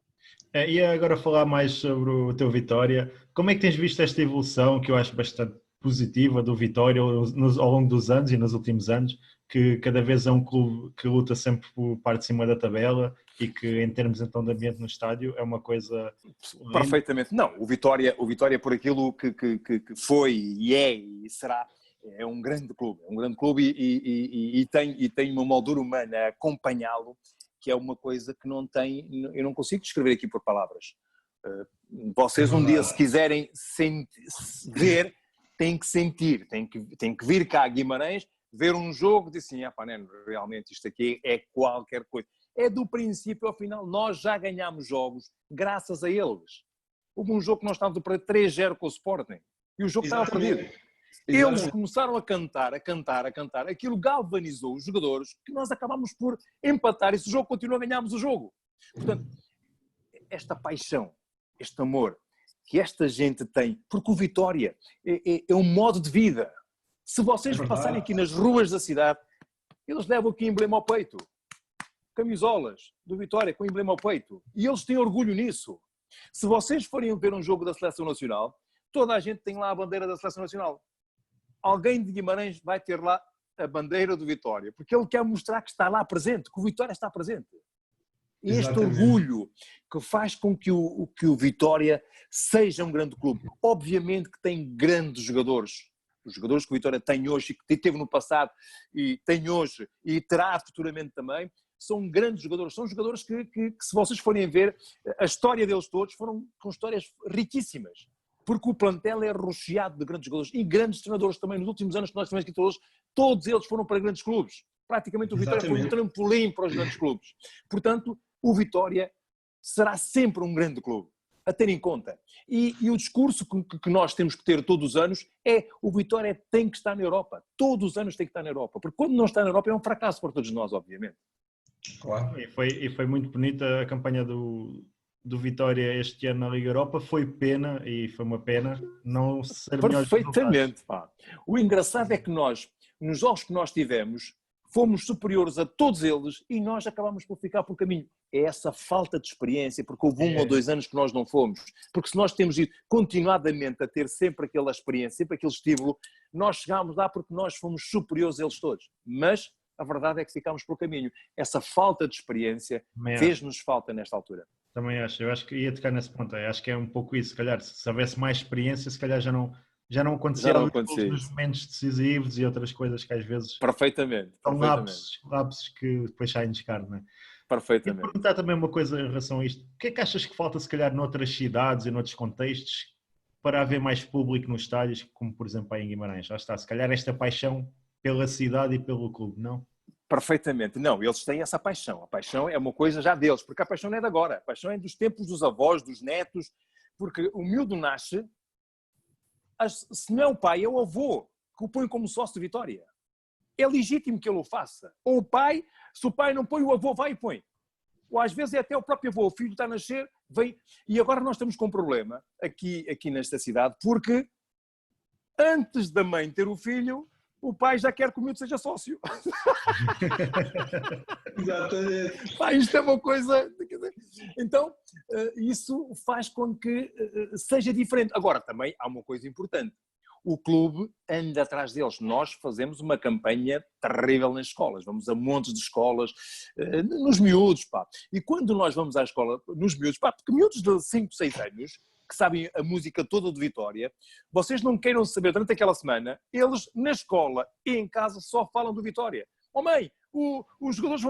E agora falar mais sobre o teu Vitória, como é que tens visto esta evolução, que eu acho bastante positiva, do Vitória ao longo dos anos e nos últimos anos, que cada vez é um clube que luta sempre por parte de cima da tabela e que em termos então de ambiente no estádio é uma coisa... Perfeitamente. Não, o Vitória por aquilo que foi e é e será, é um grande clube e tem uma moldura humana a acompanhá-lo, que é uma coisa que não tem, eu não consigo descrever aqui por palavras. Vocês um dia, se quiserem ver, têm que sentir, têm que vir cá a Guimarães, ver um jogo e dizer assim, Neno, realmente isto aqui é qualquer coisa. É do princípio ao final, nós já ganhámos jogos graças a eles. Houve um jogo que nós estávamos a perder 3-0 com o Sporting e o jogo estava perdido. Eles começaram a cantar, aquilo galvanizou os jogadores que nós acabámos por empatar e esse jogo continua a ganharmos o jogo. Portanto, esta paixão, este amor que esta gente tem, porque o Vitória é um modo de vida. Se vocês passarem aqui nas ruas da cidade, eles levam aqui emblema ao peito. Camisolas do Vitória com emblema ao peito. E eles têm orgulho nisso. Se vocês forem ver um jogo da Seleção Nacional, toda a gente tem lá a bandeira da Seleção Nacional. Alguém de Guimarães vai ter lá a bandeira do Vitória, porque ele quer mostrar que está lá presente, que o Vitória está presente. E este orgulho que faz com que o Vitória seja um grande clube. Obviamente que tem grandes jogadores, os jogadores que o Vitória tem hoje e que teve no passado e tem hoje e terá futuramente também, são grandes jogadores, são jogadores que se vocês forem ver, a história deles todos foram com histórias riquíssimas, porque o plantel é recheado de grandes jogadores e grandes treinadores também. Nos últimos anos que nós tivemos aqui todos eles foram para grandes clubes. Praticamente o Vitória foi um trampolim para os grandes clubes. Portanto, o Vitória será sempre um grande clube, a ter em conta. E o discurso que nós temos que ter todos os anos é: o Vitória tem que estar na Europa. Todos os anos tem que estar na Europa. Porque quando não está na Europa é um fracasso para todos nós, obviamente. Claro. E foi muito bonita a campanha do Vitória este ano na Liga Europa. Foi pena, e foi uma pena, não ser melhor. Perfeitamente. O engraçado é que nós, nos jogos que nós tivemos, fomos superiores a todos eles e nós acabámos por ficar por caminho. É essa falta de experiência, porque houve 1 ou 2 anos que nós não fomos. Porque se nós temos ido continuadamente a ter sempre aquela experiência, sempre aquele estímulo, nós chegámos lá porque nós fomos superiores a eles todos. Mas a verdade é que ficámos pelo caminho. Essa falta de experiência fez-nos falta nesta altura. Também acho. Eu acho que ia tocar nesse ponto. Eu acho que é um pouco isso. Se calhar, se houvesse mais experiência, se calhar já não acontecia nos momentos decisivos e outras coisas que às vezes são lapsos que depois saem de escaro, não é? Perfeitamente. E perguntar também uma coisa em relação a isto. O que é que achas que falta, se calhar, noutras cidades e noutros contextos para haver mais público nos estádios, como por exemplo aí em Guimarães? Já está, se calhar esta paixão pela cidade e pelo clube, não? Perfeitamente. Não, eles têm essa paixão. A paixão é uma coisa já deles, porque a paixão não é de agora. A paixão é dos tempos dos avós, dos netos, porque o miúdo nasce, se não é o pai, é o avô que o põe como sócio de Vitória. É legítimo que ele o faça. Ou o pai, se o pai não põe, o avô vai e põe. Ou às vezes é até o próprio avô, o filho está a nascer, vem. E agora nós estamos com um problema aqui nesta cidade, porque antes da mãe ter o filho, o pai já quer que o miúdo seja sócio. Exatamente. Isto é uma coisa... Então, isso faz com que seja diferente. Agora, também há uma coisa importante. O clube anda atrás deles. Nós fazemos uma campanha terrível nas escolas. Vamos a montes de escolas, nos miúdos, pá. E quando nós vamos à escola, nos miúdos, pá, porque miúdos de 5, 6 anos, que sabem a música toda de Vitória, vocês não queiram saber durante aquela semana, eles na escola e em casa só falam do Vitória. Oh mãe, os jogadores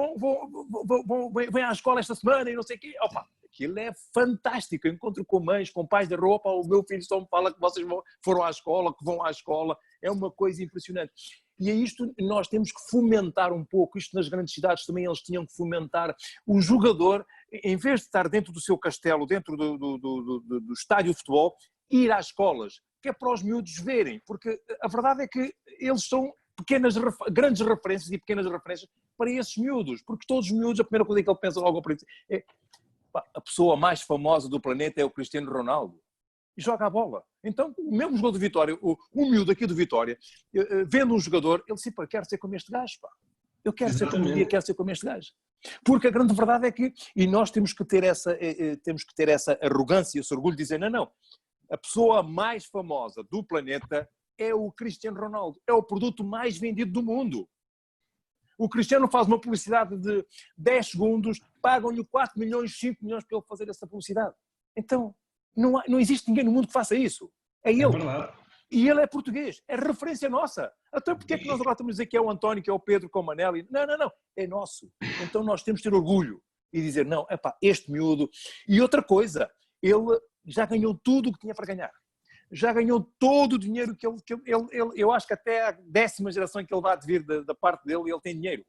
vêm à escola esta semana e não sei o quê. Opa, aquilo é fantástico. Eu encontro com mães, com pais da roupa, o meu filho só me fala que vocês foram à escola, que vão à escola. É uma coisa impressionante. E é isto, nós temos que fomentar um pouco, isto nas grandes cidades também eles tinham que fomentar o jogador, em vez de estar dentro do seu castelo, dentro do estádio de futebol, ir às escolas, que é para os miúdos verem, porque a verdade é que eles são grandes referências e pequenas referências para esses miúdos, porque todos os miúdos, a primeira coisa que ele pensa logo é a pessoa mais famosa do planeta é o Cristiano Ronaldo. E joga a bola. Então, o mesmo jogador do Vitória, o miúdo aqui do Vitória, vendo um jogador, ele disse, pá, quero ser como este gajo, pá. Eu quero ser como um dia, quero ser como este gajo. Porque a grande verdade é que, e nós temos que ter essa arrogância, esse orgulho de dizer, não, a pessoa mais famosa do planeta é o Cristiano Ronaldo, é o produto mais vendido do mundo. O Cristiano faz uma publicidade de 10 segundos, pagam-lhe 4 milhões, 5 milhões para ele fazer essa publicidade. Então, não existe ninguém no mundo que faça isso. É ele. Verdade. E ele é português. É referência nossa. Então porquê é que nós agora estamos a dizer que é o António, que é o Pedro, que é o Manel? Não. É nosso. Então nós temos que ter orgulho e dizer, não, este miúdo. E outra coisa, ele já ganhou tudo o que tinha para ganhar. Já ganhou todo o dinheiro que ele eu acho que até a 10ª geração que ele vai vir da parte dele, ele tem dinheiro.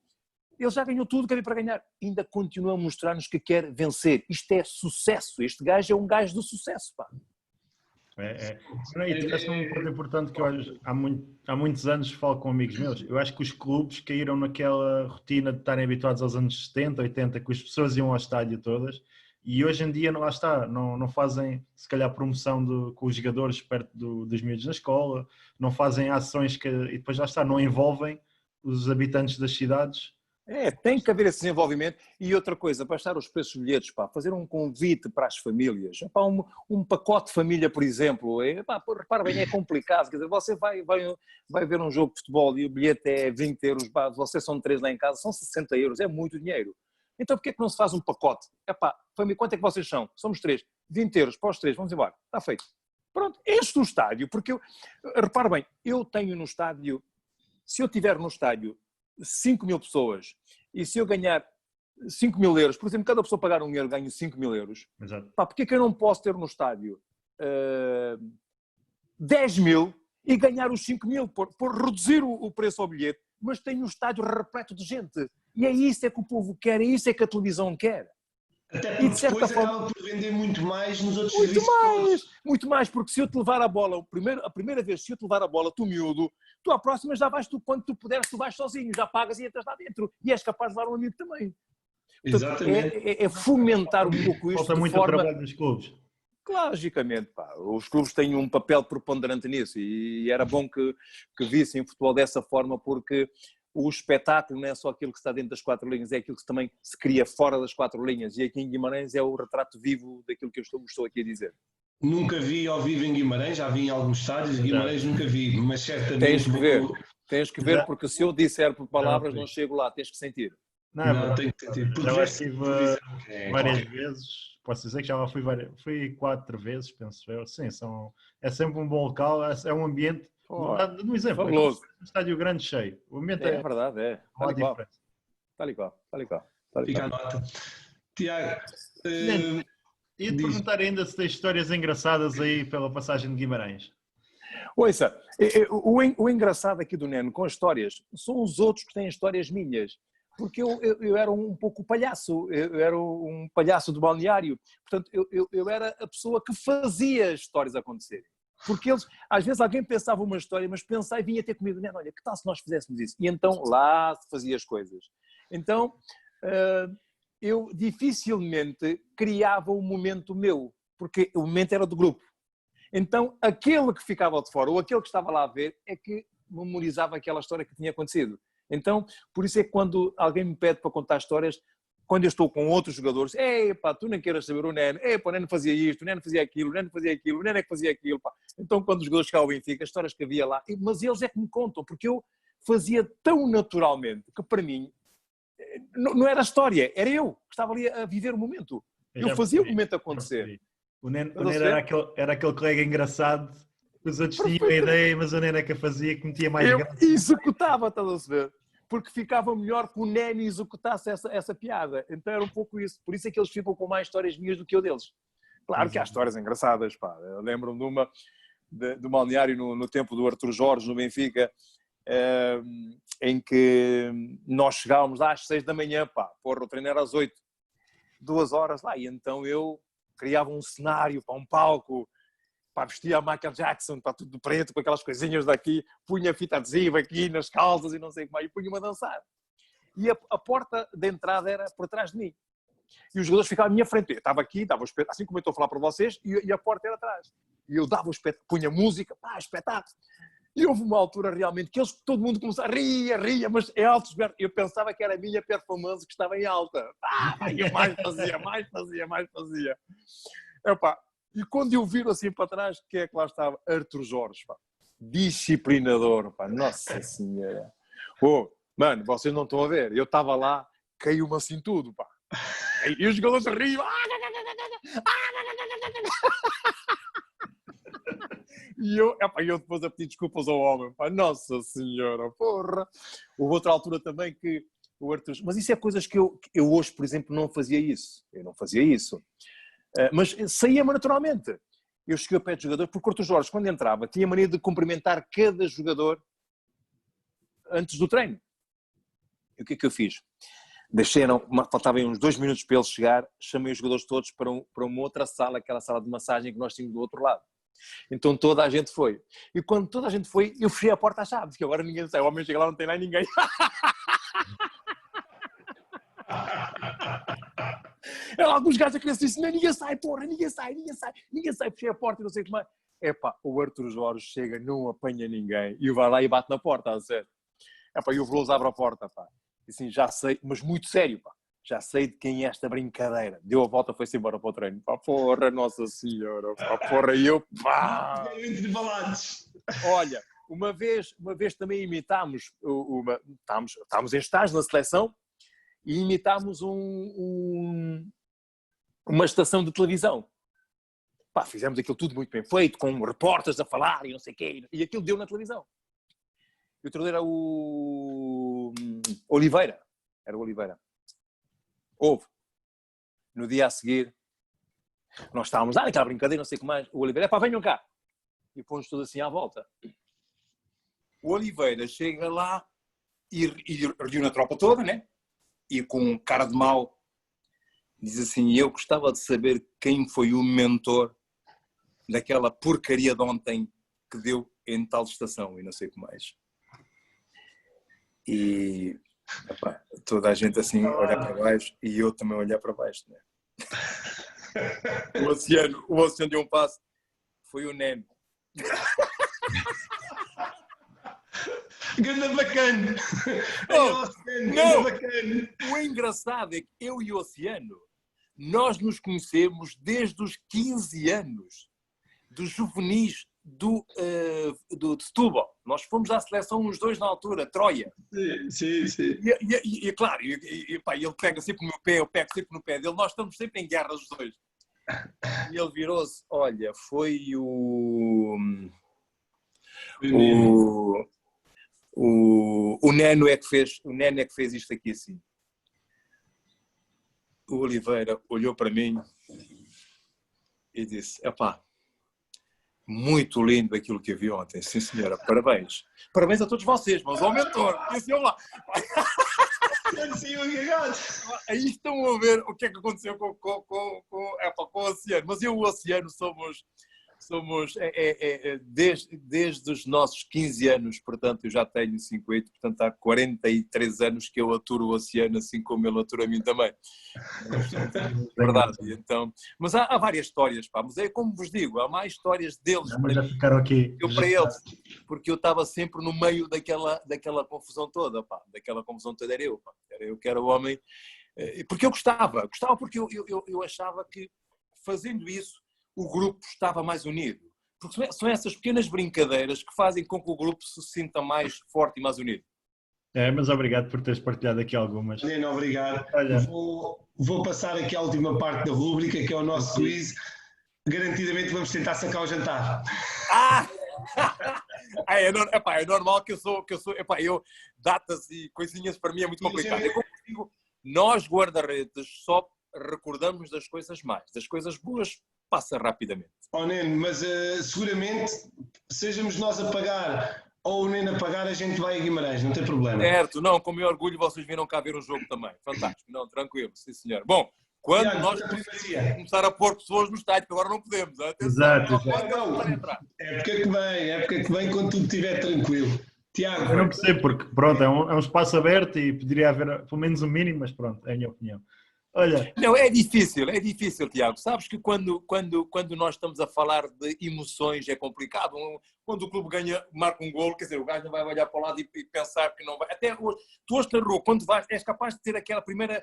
Ele já ganhou tudo o que havia para ganhar. Ainda continua a mostrar-nos que quer vencer. Isto é sucesso. Este gajo é um gajo do sucesso, pá. E tocaste um ponto importante que eu há muitos anos falo com amigos meus. Eu acho que os clubes caíram naquela rotina de estarem habituados aos anos 70, 80, que as pessoas iam ao estádio todas. E hoje em dia, lá está, não fazem, se calhar, promoção com os jogadores perto dos miúdos na escola, não fazem ações e depois, lá está, não envolvem os habitantes das cidades. Tem que haver esse desenvolvimento. E outra coisa, baixar os preços dos bilhetes, pá, fazer um convite para as famílias, pá, um pacote de família, por exemplo, repara bem, é complicado, quer dizer, você vai ver um jogo de futebol e o bilhete é 20 euros, pá, vocês são 3 lá em casa, são 60 euros, é muito dinheiro. Então porquê é que não se faz um pacote? Epá, família, quanto é que vocês são? Somos 3. 20 euros para os 3, vamos embora. Está feito. Pronto, enche o estádio, porque repare bem, eu tenho no estádio, se eu tiver no estádio 5 mil pessoas e se eu ganhar 5 mil euros, por exemplo, cada pessoa pagar 1 euro ganho 5 mil euros. Exato. Pá, porque é que eu não posso ter no estádio 10 mil e ganhar os 5 mil por reduzir o preço ao bilhete, mas tenho o estádio repleto de gente. E é isso é que o povo quer, é isso é que a televisão quer. Até porque depois acaba por vender muito mais nos outros serviços. Muito mais, porque se eu te levar a bola, a primeira vez, se eu te levar a bola, tu miúdo, tu à próxima já vais, quando tu puderes, tu vais sozinho, já pagas e entras lá dentro. E és capaz de levar um amigo também. Portanto, exatamente. É fomentar um pouco isto. Falta muito trabalho nos clubes. Logicamente, pá, os clubes têm um papel preponderante nisso e era bom que vissem o futebol dessa forma, porque o espetáculo não é só aquilo que está dentro das 4 linhas, é aquilo que também se cria fora das 4 linhas, e aqui em Guimarães é o retrato vivo daquilo que eu estou aqui a dizer. Nunca vi ao vivo em Guimarães, já vi em alguns estádios, Guimarães nunca vi, mas certamente... Tens que ver, porque se eu disser por palavras não chego lá, tens que sentir. Não, tem que sentir. Já lá estive várias vezes, posso dizer que já lá fui 4 vezes, penso eu. Sim, é sempre um bom local, é um ambiente, no exemplo, é um estádio grande cheio. O ambiente é verdade, é. Tal e qual. Fica a nota. Tiago, ia-te perguntar ainda se tens histórias engraçadas aí pela passagem de Guimarães. Ouça, o engraçado aqui do Neno com as histórias são os outros que têm histórias minhas. Porque eu era um pouco palhaço, eu era um palhaço do balneário, portanto eu era a pessoa que fazia as histórias acontecerem. Porque eles, às vezes alguém pensava uma história, mas pensava e vinha ter comigo, Neno, olha, que tal se nós fizéssemos isso? E então lá se fazia as coisas. Então eu dificilmente criava um momento meu, porque o momento era do grupo. Então aquele que ficava de fora, ou aquele que estava lá a ver, é que memorizava aquela história que tinha acontecido. Então, por isso é que quando alguém me pede para contar histórias, quando eu estou com outros jogadores, pá, tu nem queiras saber o Neno, o Neno fazia isto, o Neno fazia aquilo, o Neno fazia aquilo, o Neno é que fazia aquilo, pá. Então, quando os jogadores chegavam ao Benfica, as histórias que havia lá, mas eles é que me contam, porque eu fazia tão naturalmente que para mim não era história, era eu que estava ali a viver o momento. Eu fazia o momento acontecer. O Neno era aquele colega engraçado, os outros tinham a ideia, mas o Neno é que a fazia, que metia mais graça. Executava, estás a ver? Porque ficava melhor que o Neno executasse essa piada. Então era um pouco isso. Por isso é que eles ficam com mais histórias minhas do que eu deles. Claro que há histórias engraçadas, pá. Eu lembro-me de uma do balneário no tempo do Arthur Jorge, no Benfica, em que nós chegávamos lá às 6 da manhã, pá. Porra, o treino era às 8. 2 horas lá. E então eu criava um cenário, para um palco, pá, vestia a Michael Jackson, pá, tudo de preto, com aquelas coisinhas daqui, punha fita adesiva aqui nas calças e não sei o que mais, e punha-me a dançar. E a porta de entrada era por trás de mim. E os jogadores ficavam à minha frente. Eu estava aqui, dava o espetáculo, assim como eu estou a falar para vocês, e a porta era atrás. E eu dava o espetáculo, punha música, pá, espetáculo. E houve uma altura realmente que todo mundo começou a ria, mas é alto. Eu pensava que era a minha performance que estava em alta. E eu mais fazia. Epá, e quando eu viro assim para trás, quem é que lá estava? Arthur Jorge, pá. Disciplinador, pá. Nossa Senhora. Mano, vocês não estão a ver. Eu estava lá, caiu-me assim tudo, pá. E os jogadores riam. E eu depois a pedir desculpas ao homem, pá. Nossa Senhora, porra. Houve outra altura também que o Arthur... Mas isso é coisas que eu hoje, por exemplo, não fazia isso. Eu não fazia isso. Mas saía-me naturalmente. Eu cheguei ao pé de jogador, porque o Arthur Jorge, quando entrava, tinha a mania de cumprimentar cada jogador antes do treino. E o que é que eu fiz? Faltavam uns 2 minutos para ele chegar, chamei os jogadores todos para uma outra sala, aquela sala de massagem que nós tínhamos do outro lado. Então toda a gente foi. E quando toda a gente foi, eu fechei a porta à chave, porque agora ninguém sai. O homem chega lá, não tem lá ninguém. Alguns gajos a querer se dizer, ninguém sai, porra, ninguém sai, fechei a porta e não sei como é. O Arthur Jorge chega, não apanha ninguém, e vai lá e bate na porta, a sério. E o Veloso abre a porta, pá. E assim, já sei, mas muito sério, pá. Já sei de quem é esta brincadeira. Deu a volta, foi-se embora para o treino. Pá, porra, Nossa Senhora, pá, porra, e eu, pá. Olha, uma vez também imitámos, estávamos em estágio na seleção, e imitámos uma estação de televisão. Pá, fizemos aquilo tudo muito bem feito, com repórteres a falar e não sei o quê, e aquilo deu na televisão. E o treinador era o Oliveira. Era o Oliveira. Houve. No dia a seguir, nós estávamos lá naquela brincadeira, não sei o que mais. O Oliveira, pá, venham cá. E pôs tudo assim à volta. O Oliveira chega lá e reúne a tropa toda, né? E com cara de mau, diz assim, eu gostava de saber quem foi o mentor daquela porcaria de ontem que deu em tal estação e não sei o que mais. E epá, toda a gente assim olhar para baixo e eu também olhar para baixo, né? O Oceano deu um passo, foi o Neno. Ganda bacana! Não! Bacana. O engraçado é que eu e o Oceano, nós nos conhecemos desde os 15 anos, dos juvenis de Setúbal. Nós fomos à seleção uns dois na altura, Troia. Sim. E claro, pá, ele pega sempre no meu pé, eu pego sempre no pé dele, nós estamos sempre em guerra os dois. E ele virou-se, olha, foi o Neno é que fez isto aqui assim. O Oliveira olhou para mim e disse, epá, muito lindo aquilo que eu vi ontem, sim senhora, parabéns. Parabéns a todos vocês, mas ao mentor. E assim, lá. Aí estão a ver o que é que aconteceu com o Oceano. Mas eu e o Oceano somos desde os nossos 15 anos, portanto eu já tenho 58, portanto há 43 anos que eu aturo o Oceano assim como ele atura a mim também. Verdade, então, mas há várias histórias, pá, mas é como vos digo, há mais histórias deles já ficaram aqui. Eu para eles, porque eu estava sempre no meio daquela confusão toda, pá, daquela confusão toda era eu, pá, era eu que era o homem, porque eu gostava porque eu achava que fazendo isso o grupo estava mais unido. Porque são essas pequenas brincadeiras que fazem com que o grupo se sinta mais forte e mais unido. Mas obrigado por teres partilhado aqui algumas. Neno, obrigado. Olha. Vou passar aqui à última parte da rúbrica, que é o nosso quiz. Garantidamente vamos tentar sacar o jantar. É normal que eu sou datas e coisinhas para mim é muito complicado. É como digo, nós guarda-redes só recordamos das coisas más, das coisas boas passa rapidamente. Neno, mas seguramente, sejamos nós a pagar ou o Neno a pagar, a gente vai a Guimarães, não tem problema. Certo, não, com o meu orgulho vocês viram cá ver o jogo também. Fantástico, não, tranquilo, sim senhor. Bom, quando Tiago, nós começar a pôr pessoas no estádio, que agora não podemos. Exato. Época que vem, quando tudo estiver tranquilo. Tiago. Eu não percebo, porque pronto, é um espaço aberto e poderia haver pelo menos um mínimo, mas pronto, é a minha opinião. Olha. Não, é difícil, Tiago. Sabes que quando nós estamos a falar de emoções é complicado. Quando o clube marca um golo, quer dizer, o gajo não vai olhar para o lado e pensar que não vai. Até hoje, tu hoje na rua, quando vais, és capaz de ter a tua primeira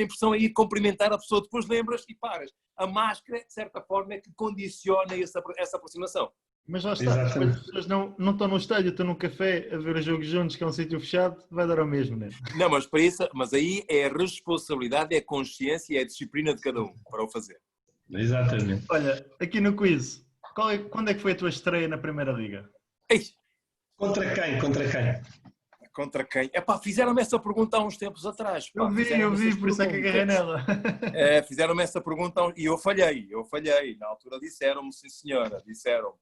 impressão é ir cumprimentar a pessoa, depois lembras e paras. A máscara, de certa forma, é que condiciona essa aproximação. Mas lá está, as pessoas não estão no estádio, estão no café a ver o jogo juntos, que é um sítio fechado, vai dar ao mesmo, né? Não, mas aí é a responsabilidade, é a consciência e é a disciplina de cada um para o fazer. Exatamente. Olha, aqui no quiz, quando é que foi a tua estreia na Primeira Liga? Ei. Contra quem? Contra quem? Fizeram-me essa pergunta há uns tempos atrás. Eu vi, por isso é que agarrei nela. Fizeram-me essa pergunta e eu falhei. Na altura disseram-me, sim senhora, disseram.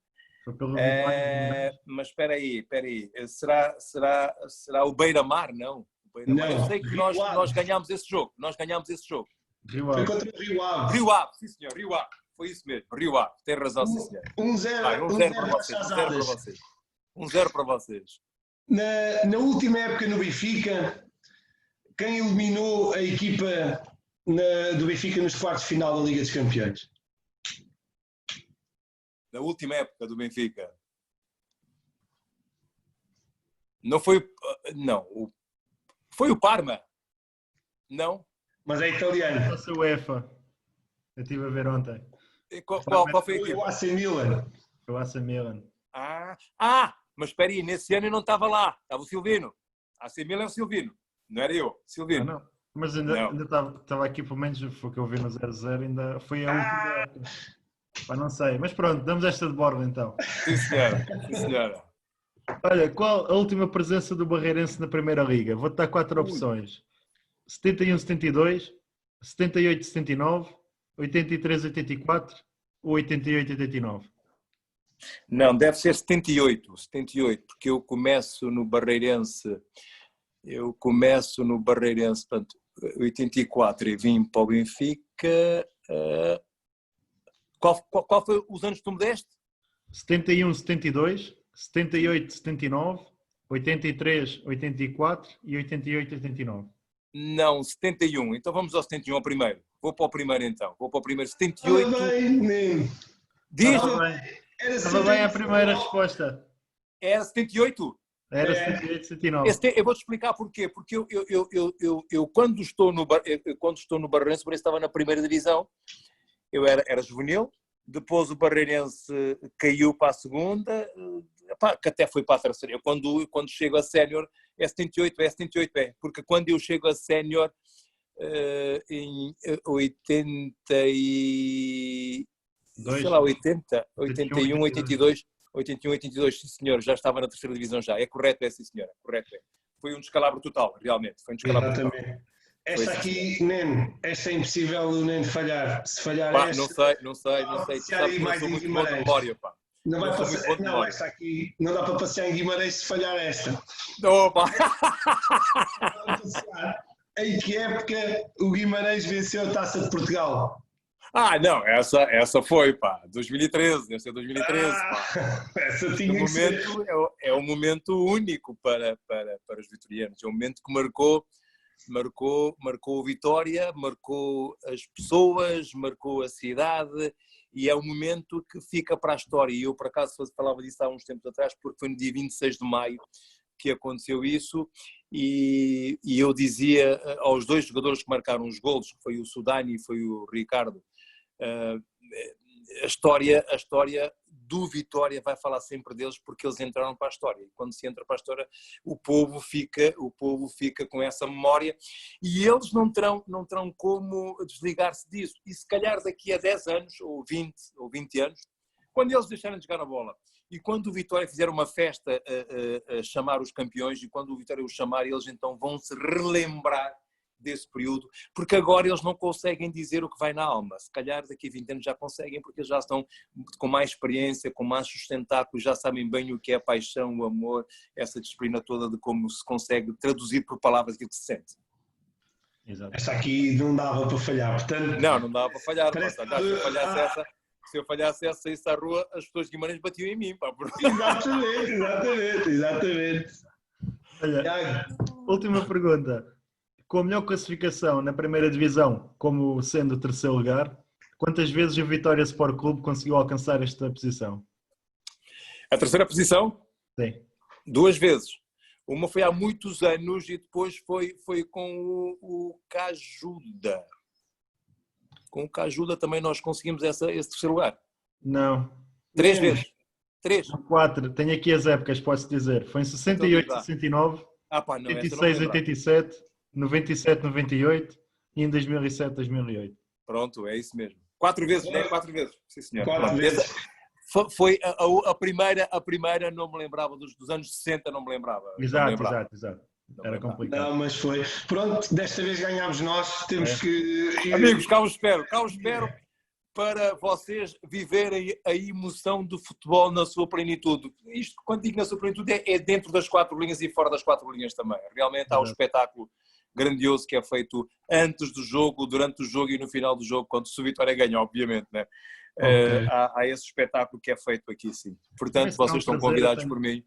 Mas espera aí, será o Beira-Mar? Não. Não. Eu sei que nós ganhámos esse jogo. Foi contra o Rio Ave. Rio Ave, sim senhor, Rio Ave. Foi isso mesmo, Rio Ave. Tem razão, sim senhor. 1-0 para vocês. 1-0 para vocês. Na última época no Benfica, quem eliminou a equipa do Benfica nos quartos de final da Liga dos Campeões? Na última época do Benfica. Não foi... Não. Foi o Parma. Não? Mas é italiano. Foi o UEFA. Eu estive a ver ontem. Qual foi a equipa? O AC Milan. Foi o AC Milan. Mas espera aí, nesse ano eu não estava lá. Estava o Silvino. AC Milan é o Silvino. Não era eu, Silvino. Não. Mas Não. ainda estava aqui, pelo menos foi o que eu vi no 0-0, ainda foi a última época. Pá, não sei, mas pronto, damos esta de borla então. Sim, senhora. Sim, senhora. Olha, qual a última presença do Barreirense na Primeira Liga? Vou-te dar 4 opções: 71-72, 78-79, 83-84 ou 88-89. Não, deve ser 78, porque eu começo no Barreirense, portanto, 84 e vim para o Benfica. Qual foi os anos que tu me deste? 71-72, 78-79, 83-84 e 88-89. Não, 71. Então vamos ao 71 ao primeiro. Vou para o primeiro então. Vou para o primeiro. 78. Diz? Estava bem a primeira resposta. Era 78? Era 78-79. Eu vou-te explicar porquê. Porque eu quando estou no Barreirense, o estava na primeira divisão, eu era juvenil, depois o Barreirense caiu para a segunda, que até foi para a terceira. Eu quando chego a sénior é 78, porque quando eu chego a sénior em 80 e... sei lá, 80, 81, 82, 81, 82, sim senhor, já estava na terceira divisão já. É correto, sim senhora, correto. Foi um descalabro total, realmente, foi um descalabro total. Esta aqui, Neno, esta é impossível o Neno falhar. Se falhar pá, esta... Não sei. Tu sabes que eu sou muito bom de memória, pá. Não, esta aqui não dá para passear em Guimarães se falhar esta. Opa! Em que época o Guimarães venceu a Taça de Portugal? Não, essa foi, pá, 2013, deve ser 2013, pá. Essa tinha que ser. É um momento único para os vitorianos, é um momento que marcou o Vitória, marcou as pessoas, marcou a cidade e é um momento que fica para a história. E eu, por acaso, falava disso há uns tempos atrás, porque foi no dia 26 de maio que aconteceu isso e eu dizia aos dois jogadores que marcaram os golos, que foi o Sudani e foi o Ricardo, a história do Vitória vai falar sempre deles porque eles entraram para a história. E quando se entra para a história, o povo fica com essa memória e eles não terão como desligar-se disso. E se calhar daqui a 10 anos, ou 20 anos, quando eles deixarem de jogar a bola e quando o Vitória fizer uma festa a chamar os campeões e quando o Vitória os chamar, eles então vão se relembrar desse período, porque agora eles não conseguem dizer o que vai na alma. Se calhar daqui a 20 anos já conseguem, porque eles já estão com mais experiência, com mais sustentáculos, já sabem bem o que é a paixão, o amor, essa disciplina toda de como se consegue traduzir por palavras aquilo que se sente. Exato. Esta aqui não dava para falhar, portanto... Não dava para falhar. Se eu falhasse essa, saísse à rua, as pessoas de Guimarães batiam em mim. Pá, Exatamente. Olha, última pergunta. Com a melhor classificação na primeira divisão, como sendo o terceiro lugar, quantas vezes o Vitória Sport Clube conseguiu alcançar esta posição? A terceira posição? Sim. 2 vezes. Uma foi há muitos anos e depois foi com o Cajuda. Com o Cajuda também nós conseguimos esse terceiro lugar. Não. 3 vezes. 3. 4. Tenho aqui as épocas, posso dizer. Foi em 68, 69, 86, 87, 97, 98 e em 2007, 2008. Pronto, é isso mesmo. 4 vezes, né? 4 vezes. Sim, senhor. 4 vezes. Foi a primeira não me lembrava, dos anos 60 não me lembrava. Exato. Era complicado. Não, mas foi. Pronto, desta vez ganhámos nós, temos que... Amigos, cá os espero para vocês viverem a emoção do futebol na sua plenitude. Isto, quando digo na sua plenitude, é dentro das 4 linhas e fora das 4 linhas também. Realmente há um espetáculo grandioso que é feito antes do jogo, durante o jogo e no final do jogo, quando o Vitória ganha, obviamente, né? Okay. Há esse espetáculo que é feito aqui, sim. Portanto, vocês estão convidados por mim.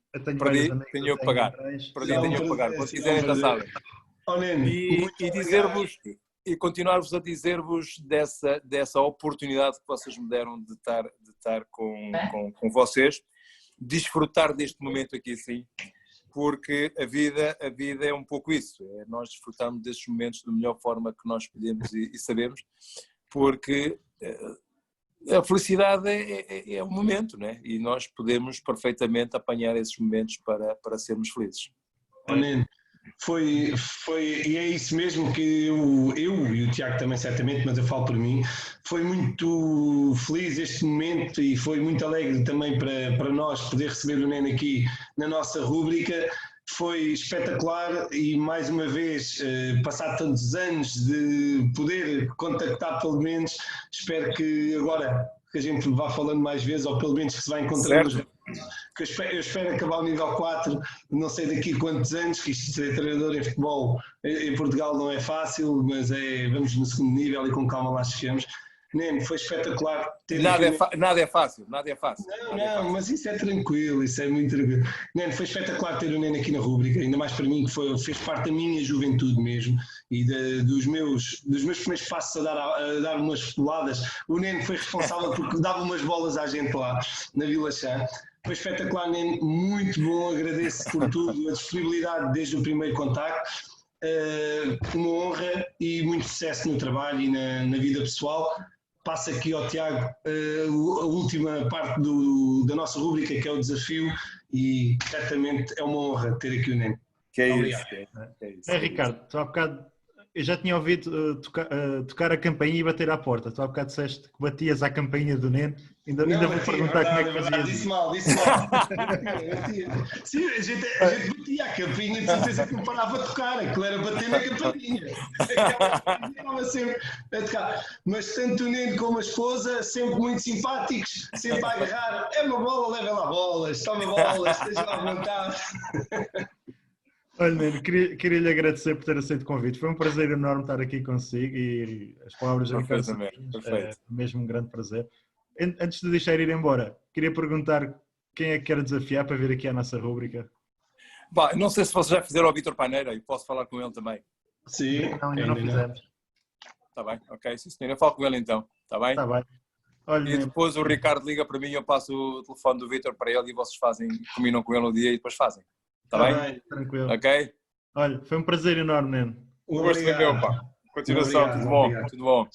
Tenho eu que pagar. Quando quiserem, já sabem. E dizer-vos, e continuar-vos a dizer-vos dessa oportunidade que vocês me deram de estar com vocês, desfrutar deste momento aqui, sim. Porque a vida é um pouco isso, é nós desfrutarmos destes momentos da melhor forma que nós podemos e sabemos, porque a felicidade é um momento, né? E nós podemos perfeitamente apanhar esses momentos para sermos felizes. E é isso mesmo que eu e o Tiago também certamente, mas eu falo por mim, foi muito feliz este momento e foi muito alegre também para nós poder receber o Neno aqui na nossa rúbrica. Foi espetacular e mais uma vez, passado tantos anos de poder contactar pelo menos, espero que agora que a gente vá falando mais vezes, ou pelo menos que se vai encontrando nos, que eu espero acabar o nível 4, não sei daqui a quantos anos, que isto de ser treinador em futebol em Portugal não é fácil, mas vamos no segundo nível e com calma lá chegamos. Neno, foi espetacular ter nada é fácil. Não, mas isso é tranquilo, isso é muito tranquilo. Neno, foi espetacular ter o Neno aqui na rúbrica, ainda mais para mim, que fez parte da minha juventude mesmo e dos meus primeiros passos a dar umas futeboladas. O Neno foi responsável porque dava umas bolas à gente lá na Vila Chã. Foi espetacular, Neno, muito bom, agradeço por tudo, a disponibilidade desde o primeiro contacto. Uma honra e muito sucesso no trabalho e na vida pessoal. Passo aqui ao Tiago a última parte da nossa rúbrica, que é o desafio, e certamente é uma honra ter aqui o Neno. Que é isso. Ricardo, tu há bocado, eu já tinha ouvido tocar a campainha e bater à porta. Tu há bocado disseste que batias à campainha do Neno. Ainda vou perguntar como é que fazias isso. Disse mal. Sim, a gente batia a campainha, de certeza que não parava a tocar. Aquilo era bater na campainha. Estava sempre a tocar. Mas tanto o Neno como a esposa, sempre muito simpáticos, sempre a agarrar. É uma bola, leva lá bolas. Toma bolas, esteja lá à vontade. Olha, Neno, queria-lhe agradecer por ter aceito o convite. Foi um prazer enorme estar aqui consigo e as palavras do Ricardo são mesmo um grande prazer. Antes de deixar ir embora, queria perguntar quem é que quer desafiar para vir aqui à nossa rúbrica. Não sei se vocês já fizeram ao Vítor Paneira e posso falar com ele também. Sim, ainda não fizemos. Está bem, ok, sim senhor. Eu falo com ele então, está bem? Está bem. Olha, e depois o Ricardo liga para mim e eu passo o telefone do Vítor para ele e vocês combinam com ele no dia e depois fazem. Está bem? Tranquilo. Ok? Olha, foi um prazer enorme, Neno. Um gosto meu, pá. Continuação, tudo bom.